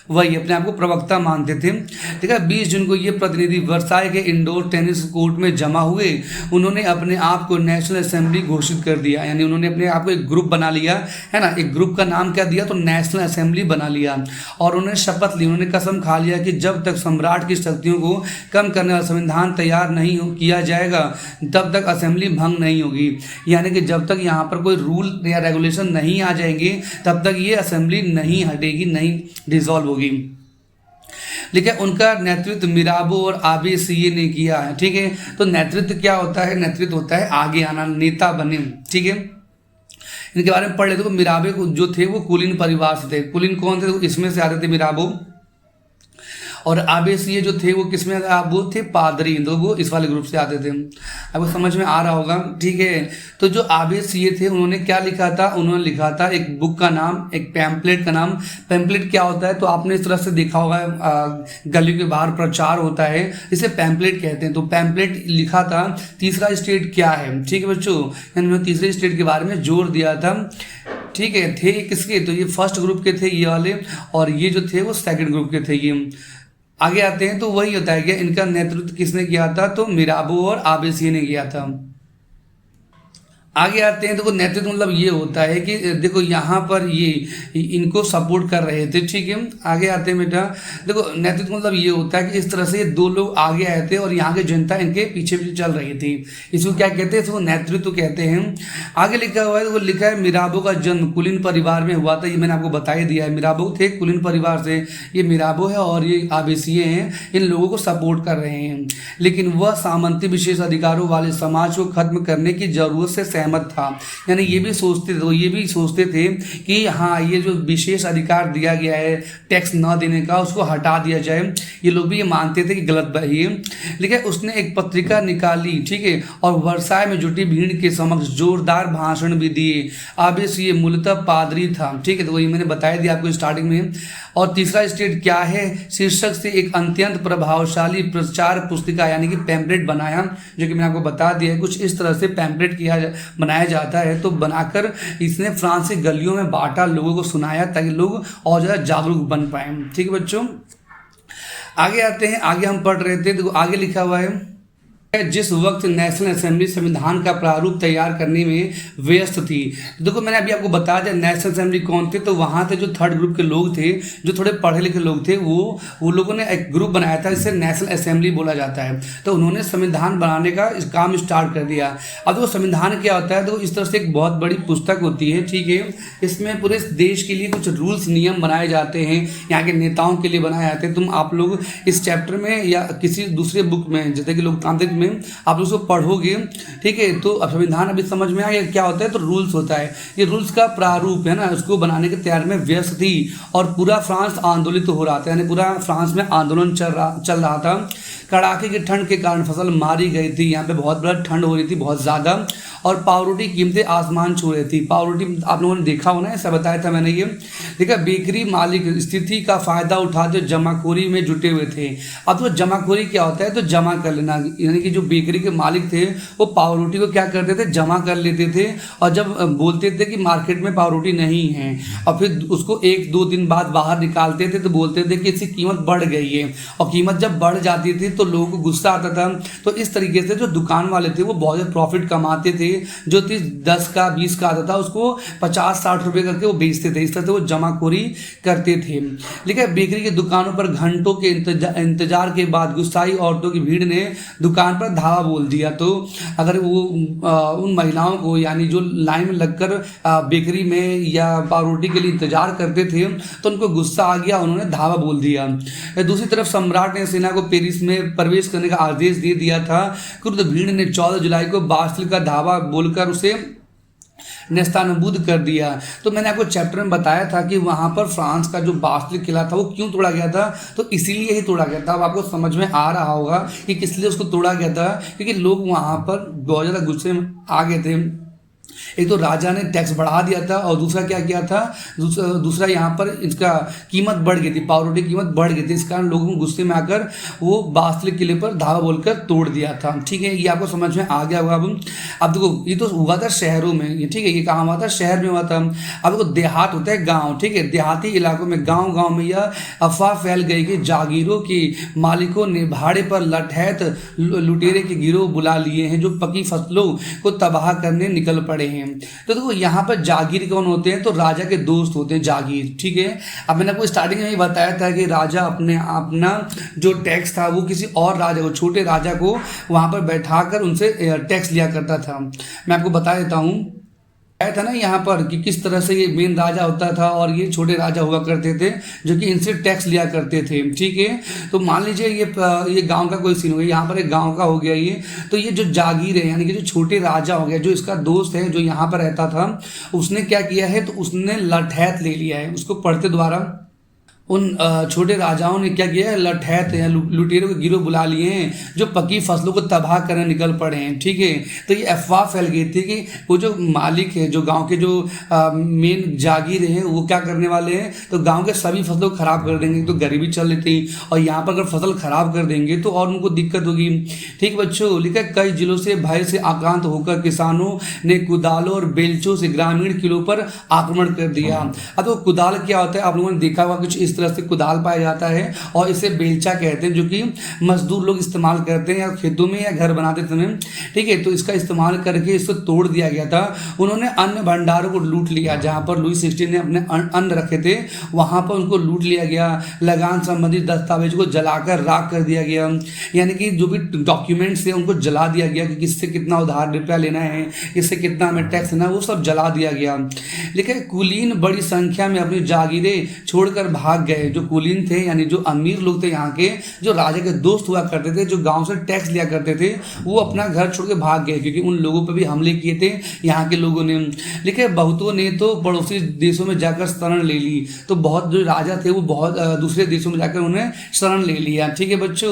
वही अपने आप को प्रवक्ता मानते थे। ठीक है, 20 जून को ये प्रतिनिधि वर्साई के इंडोर टेनिस कोर्ट में जमा हुए। उन्होंने अपने आप को नेशनल असेंबली घोषित कर दिया, यानी उन्होंने अपने आप को एक ग्रुप बना लिया, है ना। एक ग्रुप का नाम क्या दिया? तो नेशनल असेंबली बना लिया। और उन्होंने शपथ ली, उन्होंने कसम खा लिया कि जब तक सम्राट की शक्तियों को कम करने वाला संविधान तैयार नहीं किया जाएगा तब तक असेंबली भंग नहीं होगी। यानी कि जब तक यहाँ पर कोई रूल या रेगुलेशन नहीं आ जाएंगे तब तक ये असेंबली नहीं हटेगी, नहीं डिसॉल्व होगी। लेकिन उनका नेतृत्व मिराबो और आबेसीए ने किया है। ठीक है, तो नेतृत्व क्या होता है? नेतृत्व होता है आगे आना, नेता बने। ठीक है, इनके बारे में पढ़ लेते। तो मिराबे जो थे वो कुलीन परिवार से थे। कुलीन कौन थे? तो इसमें से आते थे मिराबो। और आबेसीए जो थे वो किसमें? वो थे पादरी, तो वो इस वाले ग्रुप से आते थे। आपको समझ में आ रहा होगा। ठीक है, तो जो आबेसीए थे उन्होंने क्या लिखा था? उन्होंने लिखा था एक बुक का नाम, एक पैम्पलेट का नाम। पैम्पलेट क्या होता है? तो आपने इस तरह से देखा होगा, गली के बाहर प्रचार होता है, इसे पैम्पलेट कहते हैं। तो पैम्पलेट लिखा था तीसरा स्टेट क्या है। ठीक है बच्चों, यानी उन्होंने तीसरे स्टेट के बारे में जोर दिया था। ठीक है, थे किसके? तो ये फर्स्ट ग्रुप के थे ये वाले, और ये जो थे वो सेकंड ग्रुप के थे ये। आगे आते हैं तो वही होता है कि इनका नेतृत्व किसने किया था? तो मिराबो और आबेसीए ने किया था। आगे आते हैं तो नेतृत्व मतलब ये होता है कि देखो यहाँ पर ये इनको सपोर्ट कर रहे थे। ठीक है, आगे आते हैं बेटा। देखो नेतृत्व मतलब ये होता है कि इस तरह से ये दो लोग आगे आए थे और यहाँ की जनता इनके पीछे पीछे चल रही थी, इसको क्या कहते हैं? इसको नेतृत्व कहते हैं। आगे लिखा हुआ है, तो वो लिखा है मिराबो का जन्म कुलीन परिवार में हुआ था। ये मैंने आपको बता ही दिया है, मिराबो थे कुलीन परिवार से। ये मिराबो है और ये आबेसीए हैं, इन लोगों को सपोर्ट कर रहे हैं। लेकिन वह सामंती विशेष अधिकारों वाले समाज को खत्म करने की जरूरत से सहमत था। यानी ये भी सोचते थे कि हाँ, ये जो विशेष अधिकार दिया गया है टैक्स न देने का, उसको हटा दिया जाए। ये लोग भी ये मानते थे कि गलत है ये। लेकिन उसने एक पत्रिका निकाली, ठीक है, और वर्साय में जुटी भीड़ के समक्ष जोरदार भाषण भी दिए। आबेसीए मूलतः पादरी था। ठीक है, तो वही मैंने बताया दिया आपको स्टार्टिंग में। और तीसरा स्टेट क्या है शीर्षक से एक अत्यंत प्रभावशाली प्रचार पुस्तिका यानी कि पैम्पलेट बनाया, जो कि मैंने आपको बता दिया है। कुछ इस तरह से पैम्पलेट बनाया जाता है, तो बनाकर इसने फ्रांस की गलियों में बांटा, लोगों को सुनाया ताकि लोग और ज़्यादा जागरूक बन पाए। ठीक है बच्चों, आगे आते हैं। आगे हम पढ़ रहे थे, तो आगे लिखा हुआ है जिस वक्त नेशनल असेंबली संविधान का प्रारूप तैयार करने में व्यस्त थी। देखो मैंने अभी आपको बता दिया नेशनल असेंबली कौन थे, तो वहाँ थे जो थर्ड ग्रुप के लोग थे, जो थोड़े पढ़े लिखे लोग थे, वो लोगों ने एक ग्रुप बनाया था जिसे नेशनल असेंबली बोला जाता है। तो उन्होंने संविधान बनाने का काम स्टार्ट कर दिया। अब वो संविधान क्या होता है, तो इस तरह से एक बहुत बड़ी पुस्तक होती है। ठीक है, इसमें पूरे देश के लिए कुछ रूल्स नियम बनाए जाते हैं, यहाँ के नेताओं के लिए बनाए जाते हैं। तुम आप लोग इस चैप्टर में या किसी दूसरे बुक में जैसे कि लोकतांत्रिक में आप उसको पढ़ोगे। ठीक है, तो अब संविधान अभी समझ में आ गया क्या होता है, तो रूल्स होता है। ये रूल्स का प्रारूप है ना, उसको बनाने के तैयार में व्यस्त थी और पूरा फ्रांस आंदोलित हो रहा था, यानी पूरा फ्रांस में आंदोलन चल रहा था। कड़ाके की ठंड के कारण फसल मारी गई थी, यहाँ पे बहुत बड़ा ठंड हो रही थी, बहुत ज़्यादा। और पावरोटी की कीमतें आसमान छू रही थी। पावरोटी आप लोगों ने देखा होना, ऐसा बताया था मैंने ये। देखा, बेकरी मालिक स्थिति का फायदा उठाते जमाखोरी में जुटे हुए थे। अब तो जमाखोरी क्या होता है, तो जमा कर लेना, यानी कि जो बेकरी के मालिक थे वो पावरोटी को क्या करते थे, जमा कर लेते थे। और जब बोलते थे कि मार्केट में पावरोटी नहीं है और फिर उसको 1-2 दिन बाद बाहर निकालते थे तो बोलते थे कि इसकी कीमत बढ़ गई है। और कीमत जब बढ़ जाती थी तो लोगों को गुस्सा आता था। तो इस तरीके से जो दुकान वाले थे वो बहुत ज़्यादा प्रॉफिट कमाते थे। जो 10 का 20 का आता था उसको 50-60 रुपये करके वो बेचते थे। इस तरह से वो जमाखोरी करते थे। लेकिन बेकरी की दुकानों पर घंटों के इंतजार के बाद गुस्साई औरतों की भीड़ ने दुकान पर धावा बोल दिया। तो अगर वो उन महिलाओं को, यानी जो लाइन में लगकर बेकरी में या पावरोटी के लिए इंतजार करते थे, तो उनको गुस्सा आ गया, उन्होंने धावा बोल दिया। दूसरी तरफ सम्राट ने सेना को पेरिस में प्रवेश करने का आदेश दे दिया था। क्रुद्ध भीड़ ने 14 जुलाई को बास्टिल का धावा बोलकर उसे नेस्तानाबूद कर दिया। तो मैंने आपको चैप्टर में बताया था कि वहाँ पर फ्रांस का जो बास्टिल किला था वो क्यों तोड़ा गया था, तो इसीलिए ही तोड़ा गया था। अब आपको समझ में आ रहा होगा कि किस लिए उसको तोड़ा गया था, क्योंकि लोग वहाँ पर बहुत ज़्यादा गुस्से में आ गए थे। एक तो राजा ने टैक्स बढ़ा दिया था और दूसरा क्या किया था, दूसरा यहाँ पर इसका कीमत बढ़ गई थी, पावरोटी की कीमत बढ़ गई थी। इस कारण लोगों को गुस्से में आकर वो बास्टिल किले पर धावा बोलकर तोड़ दिया था। ठीक है, ये आपको समझ में आ गया होगा। अब देखो, ये तो हुआ था शहरों में, ये ठीक है, ये कहाँ हुआ था, शहर में हुआ था। अब देखो, देहात होता है गाँव, ठीक है, देहाती इलाकों में गाँव में यह अफवाह फैल गई कि जागीरों की मालिकों ने भाड़े पर लठैत लुटेरे के गिरोह बुला लिए हैं जो पकी फसलों को तबाह करने निकल पड़े हैं। तो देखो, यहाँ पर जागीर कौन होते हैं, तो राजा के दोस्त होते हैं जागीर। ठीक है, अब मैंने आपको स्टार्टिंग में ही बताया था कि राजा अपना जो टैक्स था वो किसी और राजा को, छोटे राजा को वहाँ पर बैठाकर उनसे टैक्स लिया करता था। मैं आपको बता देता हूँ, आया था ना यहाँ पर कि किस तरह से ये मेन राजा होता था और ये छोटे राजा हुआ करते थे जो कि इनसे टैक्स लिया करते थे। ठीक है, तो मान लीजिए ये गांव का कोई सीन हो गया, यहाँ पर एक गांव का हो गया ये। तो ये जो जागीर है, यानी कि जो छोटे राजा हो गया, जो इसका दोस्त है जो यहाँ पर रहता था, उसने क्या किया है, तो उसने लठैत ले लिया है। उसको पढ़ते द्वारा उन छोटे राजाओं ने क्या किया है, लठैत या लुटेरों के गिरोह बुला लिए हैं जो पकी फसलों को तबाह करने निकल पड़े हैं। ठीक है, तो ये अफवाह फैल गई थी कि वो जो मालिक है, जो गांव के जो मेन जागीर हैं, वो क्या करने वाले हैं, तो गांव के सभी फसलों को खराब कर देंगे। तो गरीबी चल रही थी और यहाँ पर अगर फसल खराब कर देंगे तो और उनको दिक्कत होगी। ठीक बच्चों, लिखा कई जिलों से भय से आक्रांत होकर किसानों ने कुदालों और बेलचों से ग्रामीण किलों पर आक्रमण कर दिया। अब तो कुदाल क्या होता है, आप लोगों ने देखा होगा, कुछ इस तरह से कुदाल पाया जाता है और इसे बेलचा कहते हैं, जो कि मजदूर लोग इस्तेमाल करते हैं या खेतों में या घर बनाते समय। ठीक है, तो इसका इस्तेमाल करके इसको तोड़ दिया गया था। उन्होंने अन्न भंडारों को लूट लिया, जहां पर लुई 16 ने अपने अन्न रखे थे वहां पर उनको लूट लिया गया। लगान संबंधित दस्तावेज को जलाकर राख कर दिया गया, यानी कि जो भी डॉक्यूमेंट्स थे उनको जला दिया गया कि किससे कितना उधार रुपया लेना है, किससे कितना हमें टैक्स देना है, वो सब जला दिया गया। लेकिन कुलीन बड़ी संख्या में अपनी जागीरें छोड़कर भाग गए। जो कुलीन थे, यानी जो अमीर लोग थे यहाँ के, जो राजा के दोस्त हुआ करते थे, जो गांव से टैक्स लिया करते थे, वो अपना घर छोड़ के भाग गए क्योंकि उन लोगों पर भी हमले किए थे यहाँ के लोगों ने। लेकिन बहुतों ने तो पड़ोसी देशों में जाकर शरण ले ली। तो बहुत जो राजा थे वो बहुत दूसरे देशों में जाकर उन्हें शरण ले लिया। ठीक है बच्चों,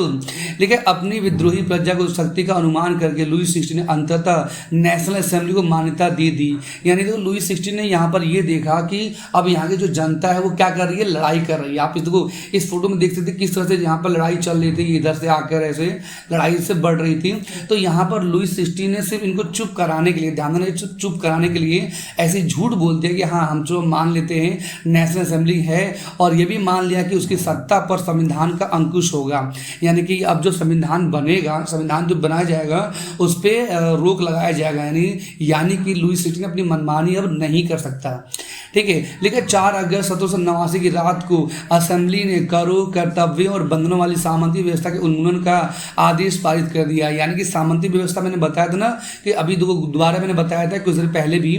लेकिन अपनी विद्रोही प्रजा को शक्ति का अनुमान करके लुई 16 ने अंततः नेशनल असेंबली को मान्यता दे दी। यानी तो लुई 16 ने यहाँ पर ये देखा कि अब यहाँ की जो जनता है वो क्या कर रही है, लड़ाई कर रही है। आप इसको इस फोटो में देख सकते किस तरह से यहाँ पर लड़ाई चल रही थी, इधर से आकर ऐसे लड़ाई से बढ़ रही थी। तो यहाँ पर लुई 16 ने सिर्फ इनको चुप कराने के लिए, ध्यान देना, चुप कराने के लिए ऐसे झूठ बोलते हैं कि हाँ हम जो मान लेते हैं नेशनल असेंबली है, और ये भी मान लिया कि उसकी सत्ता पर संविधान का अंकुश होगा। यानी कि अब जो संविधान बनेगा, संविधान जो बनाया जाएगा उस पर रोक लगाया जाएगा, यानी कि लुई 16 अपनी मनमानी अब नहीं कर सकता। ठीक है, लेकिन 4 अगस्त 1789 की रात को असेंबली ने करों, कर्तव्यों और बंधनों वाली सामंती व्यवस्था के उन्मूलन का आदेश पारित कर दिया। यानी कि सामंती व्यवस्था मैंने बताया था ना कि अभी दोबारा मैंने बताया था कुछ देर पहले भी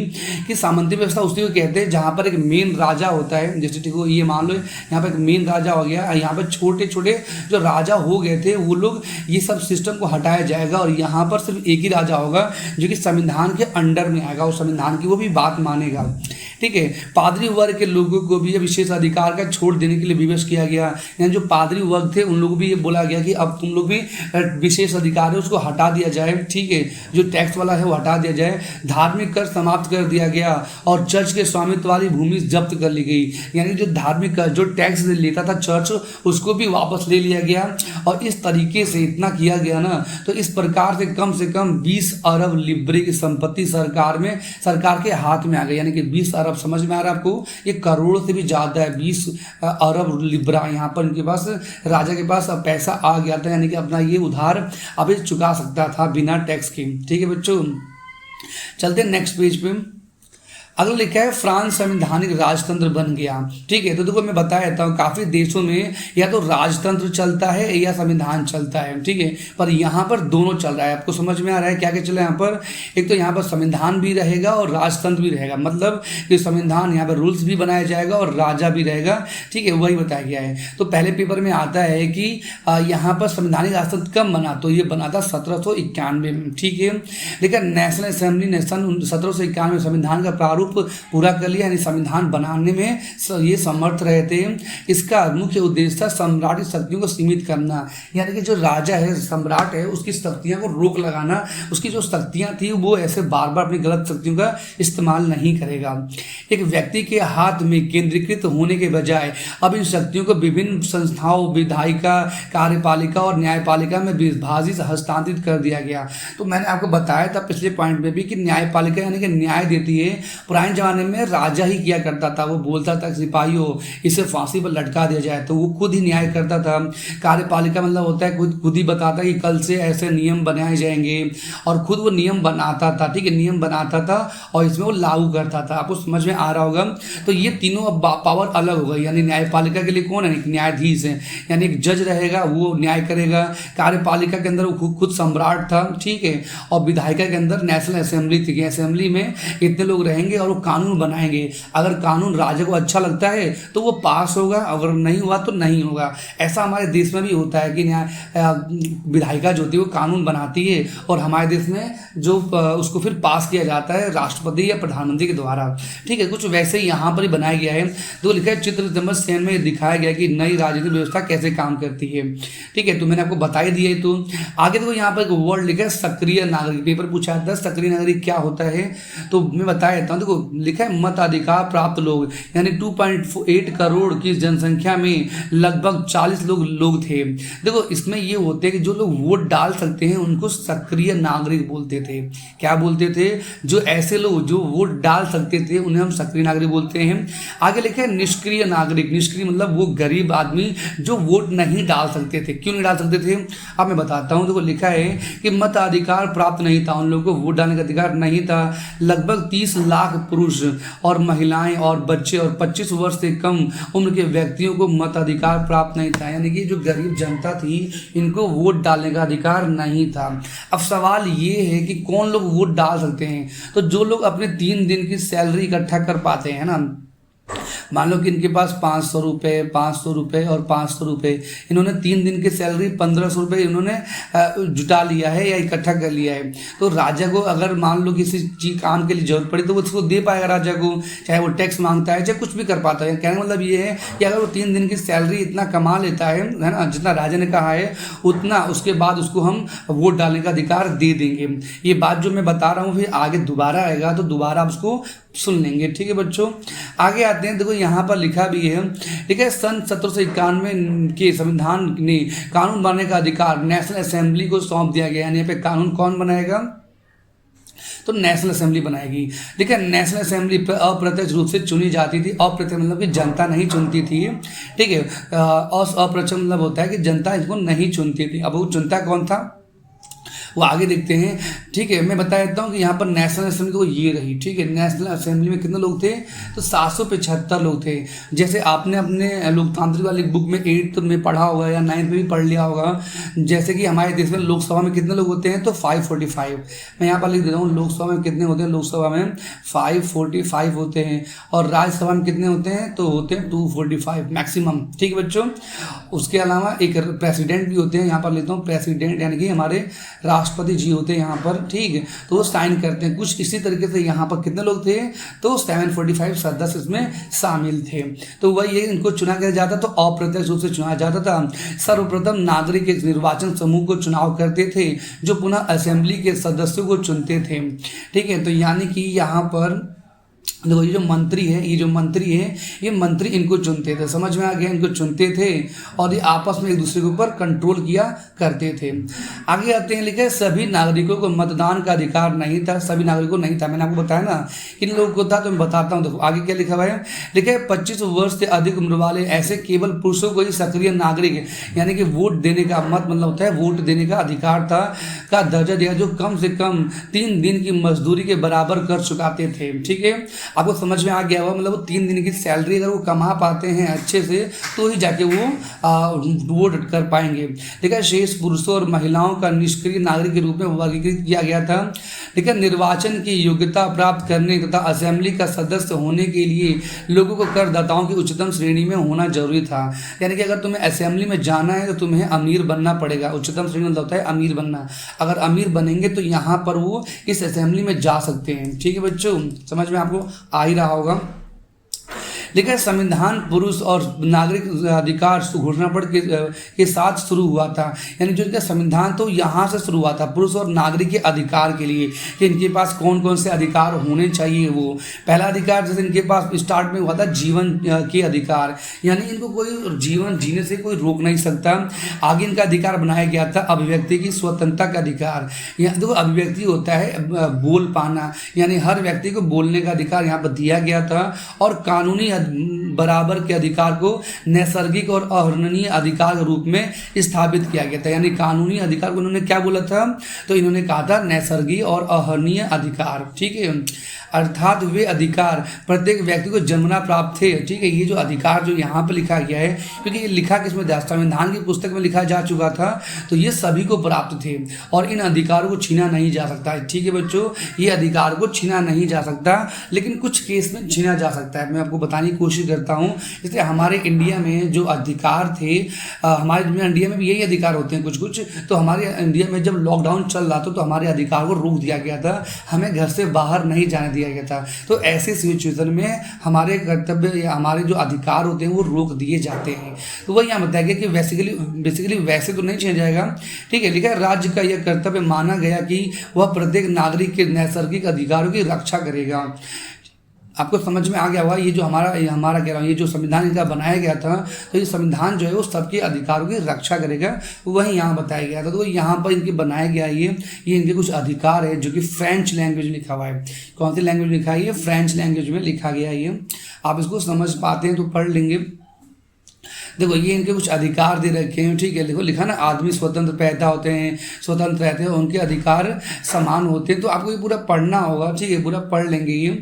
कि सामंती व्यवस्था उसी को कहते हैं जहाँ पर एक मेन राजा होता है। जैसे ठीक हो, ये मान लो यहाँ पर एक मेन राजा हो गया, यहाँ पर छोटे छोटे जो राजा हो गए थे वो लोग, ये सब सिस्टम को हटाया जाएगा और यहाँ पर सिर्फ एक ही राजा होगा जो कि संविधान के अंडर में आएगा और संविधान की वो भी बात मानेगा। ठीक है। पादरी वर्ग के लोगों को भी विशेष अधिकार का छोड़ देने के लिए विवश किया गया, यानी जो पादरी वर्ग थे उन लोगों को भी ये बोला गया कि अब तुम लोग भी विशेष अधिकार है उसको हटा दिया जाए, ठीक है, जो टैक्स वाला है वो हटा दिया जाए। धार्मिक कर समाप्त कर दिया गया और चर्च के स्वामित्व वाली भूमि जब्त कर ली गई, यानी जो धार्मिक कर जो टैक्स लेता था चर्च उसको भी वापस ले लिया गया। और इस तरीके से इतना किया गया ना, तो इस प्रकार से कम 20 अरब लिब्रे की संपत्ति सरकार के हाथ में आ गई, यानी कि 20 अरब, समझ में आ रहा है आपको, ये करोड़ से भी ज़्यादा है। 20 अरब लिब्रा यहाँ पर इनके पास, राजा के पास अब पैसा आ गया था, यानी कि अपना ये उधार अभी चुका सकता था बिना टैक्स के। ठीक है बच्चों, चलते हैं नेक्स्ट पेज पे। अगला लिखा है फ्रांस संवैधानिक राजतंत्र बन गया। ठीक है, तो देखो मैं बता देता हूँ, काफ़ी देशों में या तो राजतंत्र चलता है या संविधान चलता है, ठीक है, पर यहाँ पर दोनों चल रहा है। आपको समझ में आ रहा है क्या क्या चल रहा है यहाँ पर? एक तो यहाँ पर संविधान भी रहेगा और राजतंत्र भी रहेगा, मतलब कि संविधान यहाँ पर रूल्स भी बनाया जाएगा और राजा भी रहेगा, ठीक है, वही बताया गया है। तो पहले पेपर में आता है कि यहाँ पर संवैधानिक राजतंत्र कब बना, तो ये बना था 1791 में, ठीक है। लेकिन नेशनल असेंबली ने सन 1791 में संविधान का प्रारूप पूरा कर लिया, यानी संविधान बनाने में ये समर्थ रहे थे। इसका मुख्य उद्देश्य था सम्राटी शक्तियों को सीमित करना, यानी कि जो राजा है, सम्राट है, उसकी शक्तियां को रोक लगाना, उसकी जो शक्तियां थी वो ऐसे बार बार अपनी गलत शक्तियों का इस्तेमाल नहीं करेगा। एक व्यक्ति के हाथ में केंद्रीकृत होने के बजाय अब इन शक्तियों को विभिन्न संस्थाओं, विधायिका, कार्यपालिका और न्यायपालिका में विभाजित हस्तांतरित कर दिया गया। तो मैंने आपको बताया था पिछले पॉइंट में भी कि न्यायपालिका यानी कि न्याय देती है। पुराने जमाने में राजा ही किया करता था, वो बोलता था सिपाहियों इसे फांसी पर लटका दिया जाए, तो वो खुद ही न्याय करता था। कार्यपालिका मतलब होता है खुद ही बताता कि कल से ऐसे नियम बनाए जाएंगे, और खुद वो नियम बनाता था, ठीक है, नियम बनाता था और इसमें वो लागू करता था। आपको समझ में आ रहा होगा। तो ये तीनों अब पावर अलग हो गई, यानी न्यायपालिका के लिए कौन है? न्यायाधीश है, यानी एक जज रहेगा वो न्याय करेगा। कार्यपालिका के अंदर वो खुद सम्राट था, ठीक है, और विधायिका के अंदर नेशनल असेंबली थी, असेंबली में इतने लोग रहेंगे और वो कानून बनाएंगे। अगर कानून राजा को अच्छा लगता है तो वो पास होगा, अगर नहीं हुआ तो नहीं होगा। ऐसा हमारे देश में भी होता है कि विधायिका जो होती है वो कानून बनाती है और हमारे देश में जो उसको फिर पास किया जाता है राष्ट्रपति या प्रधानमंत्री के द्वारा, ठीक है। कुछ वैसे ही यहाँ पर ही बनाया गया है। तो लिखा है चित्र नंबर 7 में दिखाया गया कि नई राजनीतिक व्यवस्था कैसे काम करती है, ठीक है, तो मैंने आपको बता ही दिया। तो आगे देखो यहाँ पर एक वर्ड लिखा है सक्रिय नागरिक, पेपर पूछा था सक्रिय नागरिक क्या होता है, तो मैं बता देता हूँ। देखो लिखा है मताधिकार प्राप्त लोग, यानी 2.8 करोड़ की जनसंख्या में लगभग 40 लोग थे। देखो इसमें ये होते हैं कि जो लोग वोट डाल सकते हैं उनको सक्रिय नागरिक बोलते थे। क्या बोलते थे? जो ऐसे लोग जो वोट डाल सकते थे उन्हें हम सक्रिय नागरिक बोलते हैं। आगे लिखा है निष्क्रिय नागरिक, निष्क्रिय मतलब वो गरीब आदमी जो वोट नहीं डाल सकते थे। क्यों नहीं डाल सकते थे अब मैं बताता हूँ। देखो लिखा है कि मताधिकार प्राप्त नहीं था, उन लोगों को वोट डालने का अधिकार नहीं था। लगभग 30 लाख पुरुष और महिलाएं और बच्चे और 25 वर्ष से कम उम्र के व्यक्तियों को मताधिकार प्राप्त नहीं था, यानी कि जो गरीब जनता थी इनको वोट डालने का अधिकार नहीं था। अब सवाल ये है कि कौन लोग वोट डाल सकते हैं? तो जो लोग अपने 3 दिन की सैलरी इकट्ठा कर पाते हैं ना, मान लो कि इनके पास 500 रुपये, 500 रुपये और 500 रुपये, इन्होंने 3 दिन की सैलरी 1500 रुपये इन्होंने जुटा लिया है या इकट्ठा कर लिया है। तो राजा को अगर मान लो किसी चीज काम के लिए जरूरत पड़ी तो वो उसको दे पाएगा राजा को, चाहे वो टैक्स मांगता है चाहे कुछ भी कर पाता है। कहने का मतलब ये है कि अगर वो 3 दिन की सैलरी इतना कमा लेता है ना, जितना राजा ने कहा है उतना, उसके बाद उसको हम वोट डालने का अधिकार दे देंगे। ये बात जो मैं बता रहा हूँ फिर आगे दोबारा आएगा तो दोबारा आप उसको सुन लेंगे, ठीक है बच्चों। आगे आते हैं, देखो यहाँ पर लिखा भी है, ठीक है, सन 1791 के संविधान ने कानून बनाने का अधिकार नेशनल असेंबली को सौंप दिया गया। यानी यहाँ पे कानून कौन बनाएगा? तो नेशनल असेंबली बनाएगी। देखिए नेशनल असेंबली अप्रत्यक्ष रूप से चुनी जाती थी। अप्रत्यक्ष मतलब कि जनता नहीं चुनती थी, ठीक है, और अप्रत्यक्ष मतलब होता है कि जनता इसको नहीं चुनती थी। अब वो चुनता कौन था वो आगे देखते हैं, ठीक है। मैं बता देता हूँ कि यहाँ पर नेशनल असेंबली तो ये रही, ठीक है। नेशनल असेंबली में कितने लोग थे? तो 775 लोग थे। जैसे आपने अपने लोकतांत्रिक वाली बुक में 8th में पढ़ा होगा या 9th में भी पढ़ लिया होगा, जैसे कि हमारे देश में लोकसभा में कितने लोग होते हैं? तो 545। मैं यहाँ पर लिख देता हूँ लोकसभा में कितने होते हैं? लोकसभा में 545 होते हैं, और राज्यसभा में कितने होते हैं? तो होते हैं 245 मैक्सिमम, ठीक है बच्चों। उसके अलावा एक प्रेसिडेंट भी होते हैं, यहाँ पर लेता हूँ प्रेसिडेंट, यानी कि हमारे राष्ट्रपति जी होते हैं यहाँ पर, ठीक है, तो वो साइन करते हैं। कुछ इसी तरीके से यहाँ पर कितने लोग थे, तो 745 सदस्य इसमें शामिल थे। तो वही ये इनको चुना किया जाता, तो अप्रत्यक्ष रूप से चुना जाता था। सर्वप्रथम नागरिक एक निर्वाचन समूह को चुनाव करते थे जो पुनः असेंबली के सदस्यों को चुनते थे, ठीक है। तो यानी कि यहाँ पर देखो ये जो मंत्री है, ये मंत्री इनको चुनते थे, समझ में आ गया, इनको चुनते थे और ये आपस में एक दूसरे के ऊपर कंट्रोल किया करते थे। आगे आते हैं, लिखा है सभी नागरिकों को मतदान का अधिकार नहीं था, सभी नागरिकों को नहीं था, मैंने आपको बताया ना किन लोगों को था, तो मैं बताता हूँ। देखो आगे क्या लिखा हुआ है, लिखा है 25 वर्ष से अधिक उम्र वाले ऐसे केवल पुरुषों को ही सक्रिय नागरिक यानी कि वोट देने का मत मतलब होता है वोट देने का अधिकार था का दर्जा दिया, जो कम से कम 3 दिन की मजदूरी के बराबर कर चुकाते थे, ठीक है। आपको समझ में आ गया हुआ, मतलब वो 3 दिन की सैलरी अगर वो कमा पाते हैं अच्छे से तो ही जाके वो वोट कर पाएंगे। देखा शेष पुरुषों और महिलाओं का निष्क्रिय नागरिक के रूप में वर्गीकृत किया गया था। देखा निर्वाचन की योग्यता प्राप्त करने तथा असेंबली का सदस्य होने के लिए लोगों को करदाताओं की उच्चतम श्रेणी में होना जरूरी था। यानी कि अगर तुम्हें असेंबली में जाना है तो तुम्हें अमीर बनना पड़ेगा। उच्चतम श्रेणी मतलब होता है अमीर बनना। अगर अमीर बनेंगे तो यहाँ पर वो इस असेंबली में जा सकते हैं, ठीक है बच्चों, समझ में आपको आ ही रहा होगा। लिखा है संविधान पुरुष और नागरिक अधिकार घोषणा पत्र के साथ शुरू हुआ था। यानी जो इनका संविधान तो यहाँ से शुरू हुआ था पुरुष और नागरिक के अधिकार के लिए कि इनके पास कौन कौन से अधिकार होने चाहिए। वो पहला अधिकार जैसे इनके पास स्टार्ट में हुआ था जीवन के अधिकार, यानी इनको कोई जीवन जीने से कोई रोक नहीं सकता। आगे इनका अधिकार बनाया गया था अभिव्यक्ति की स्वतंत्रता का अधिकार। यहाँ देखो अभिव्यक्ति होता है बोल पाना, यानी हर व्यक्ति को बोलने का अधिकार यहाँ पर दिया गया था। और कानूनी बराबर के अधिकार को नैसर्गिक और अहर्णनीय अधिकार के रूप में स्थापित किया गया था। यानी कानूनी अधिकार को उन्होंने क्या बोला था, तो इन्होंने कहा था नैसर्गिक और अहर्णनीय अधिकार, ठीक है। अर्थात वे अधिकार प्रत्येक व्यक्ति को जन्मना प्राप्त थे, ठीक है। ये जो अधिकार जो यहाँ पर लिखा गया है, क्योंकि ये लिखा किसमें था, संविधान की पुस्तक में लिखा जा चुका था, तो ये सभी को प्राप्त थे और इन अधिकारों को छीना नहीं जा सकता है, ठीक है बच्चों। ये अधिकार को छीना नहीं जा सकता, लेकिन कुछ केस में छीना जा सकता है। मैं आपको बताने की कोशिश करता हूँ। जैसे हमारे इंडिया में जो अधिकार थे, हमारे इंडिया में भी यही अधिकार होते हैं कुछ कुछ। तो हमारे इंडिया में जब लॉकडाउन चल रहा था तो हमारे अधिकार को रोक दिया गया था, हमें घर से बाहर नहीं जाने दिया गया था। तो ऐसे सिचुएशन में हमारे कर्तव्य या हमारे जो अधिकार होते हैं वो रोक दिए जाते हैं। तो वही यहाँ बताया गया कि बेसिकली वैसे तो नहीं छीना जाएगा, ठीक है। लिखा है राज्य का यह कर्तव्य माना गया कि वह प्रत्येक नागरिक के नैसर्गिक अधिकारों की रक्षा करेगा। आपको समझ में आ गया हुआ, ये जो हमारा कह रहा हूँ, ये जो संविधान इनका बनाया गया था, तो ये संविधान जो है वो सबके अधिकारों की रक्षा करेगा, वही यहाँ बताया गया था। तो यहाँ पर इनके बनाया गया ये इनके कुछ अधिकार है जो कि फ्रेंच लैंग्वेज में लिखा हुआ है। कौन सी लैंग्वेज लिखा है, ये फ्रेंच लैंग्वेज में लिखा गया है। ये आप इसको समझ पाते हैं तो पढ़ लेंगे। देखो ये इनके कुछ अधिकार दे रखे हैं, ठीक है। देखो लिखा ना आदमी स्वतंत्र पैदा होते हैं, स्वतंत्र रहते हैं, उनके अधिकार समान होते हैं। तो आपको ये पूरा पढ़ना होगा, ठीक है, पूरा पढ़ लेंगे ये।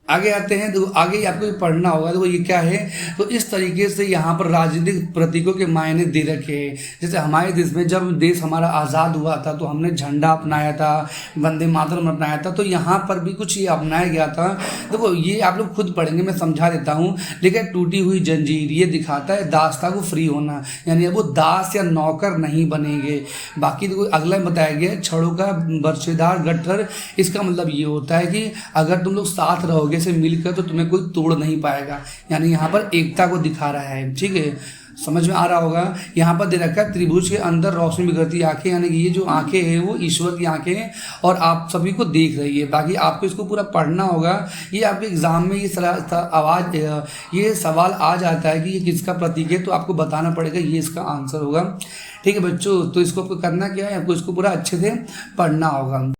आगे आते हैं, तो आगे आपको पढ़ना होगा। तो ये क्या है, तो इस तरीके से यहाँ पर राजनीतिक प्रतीकों के मायने दे रखे हैं। जैसे हमारे देश में जब देश हमारा आज़ाद हुआ था तो हमने झंडा अपनाया था, वंदे मातरम अपनाया था, तो यहाँ पर भी कुछ ये अपनाया गया था। देखो ये आप लोग खुद पढ़ेंगे, मैं समझा देता हूँ। लेकिन टूटी हुई जंजीर ये दिखाता है दास्ता को फ्री होना, यानी वो दास या नौकर नहीं बनेंगे। बाकी देखो अगला बताया गया है छड़ों का बरछेदार गट्ठर। इसका मतलब ये होता है कि अगर तुम लोग साथ रहोगे से मिलकर तो तुम्हें कोई तोड़ नहीं पाएगा, यानी यहाँ पर एकता को दिखा रहा है, ठीक है। समझ में आ रहा होगा। यहाँ पर दे रखा है त्रिभुज के अंदर रोशनी बिखरती आंखें, यानी कि ये जो आंखें हैं वो ईश्वर की आंखें हैं और आप सभी को देख रही है। बाकी आपको इसको पूरा पढ़ना होगा। ये आपके एग्जाम में ये सवाल आ जाता है कि ये किसका प्रतीक है, तो आपको बताना पड़ेगा ये इसका आंसर होगा, ठीक है बच्चों। तो इसको करना क्या है, आपको इसको पूरा अच्छे से पढ़ना होगा।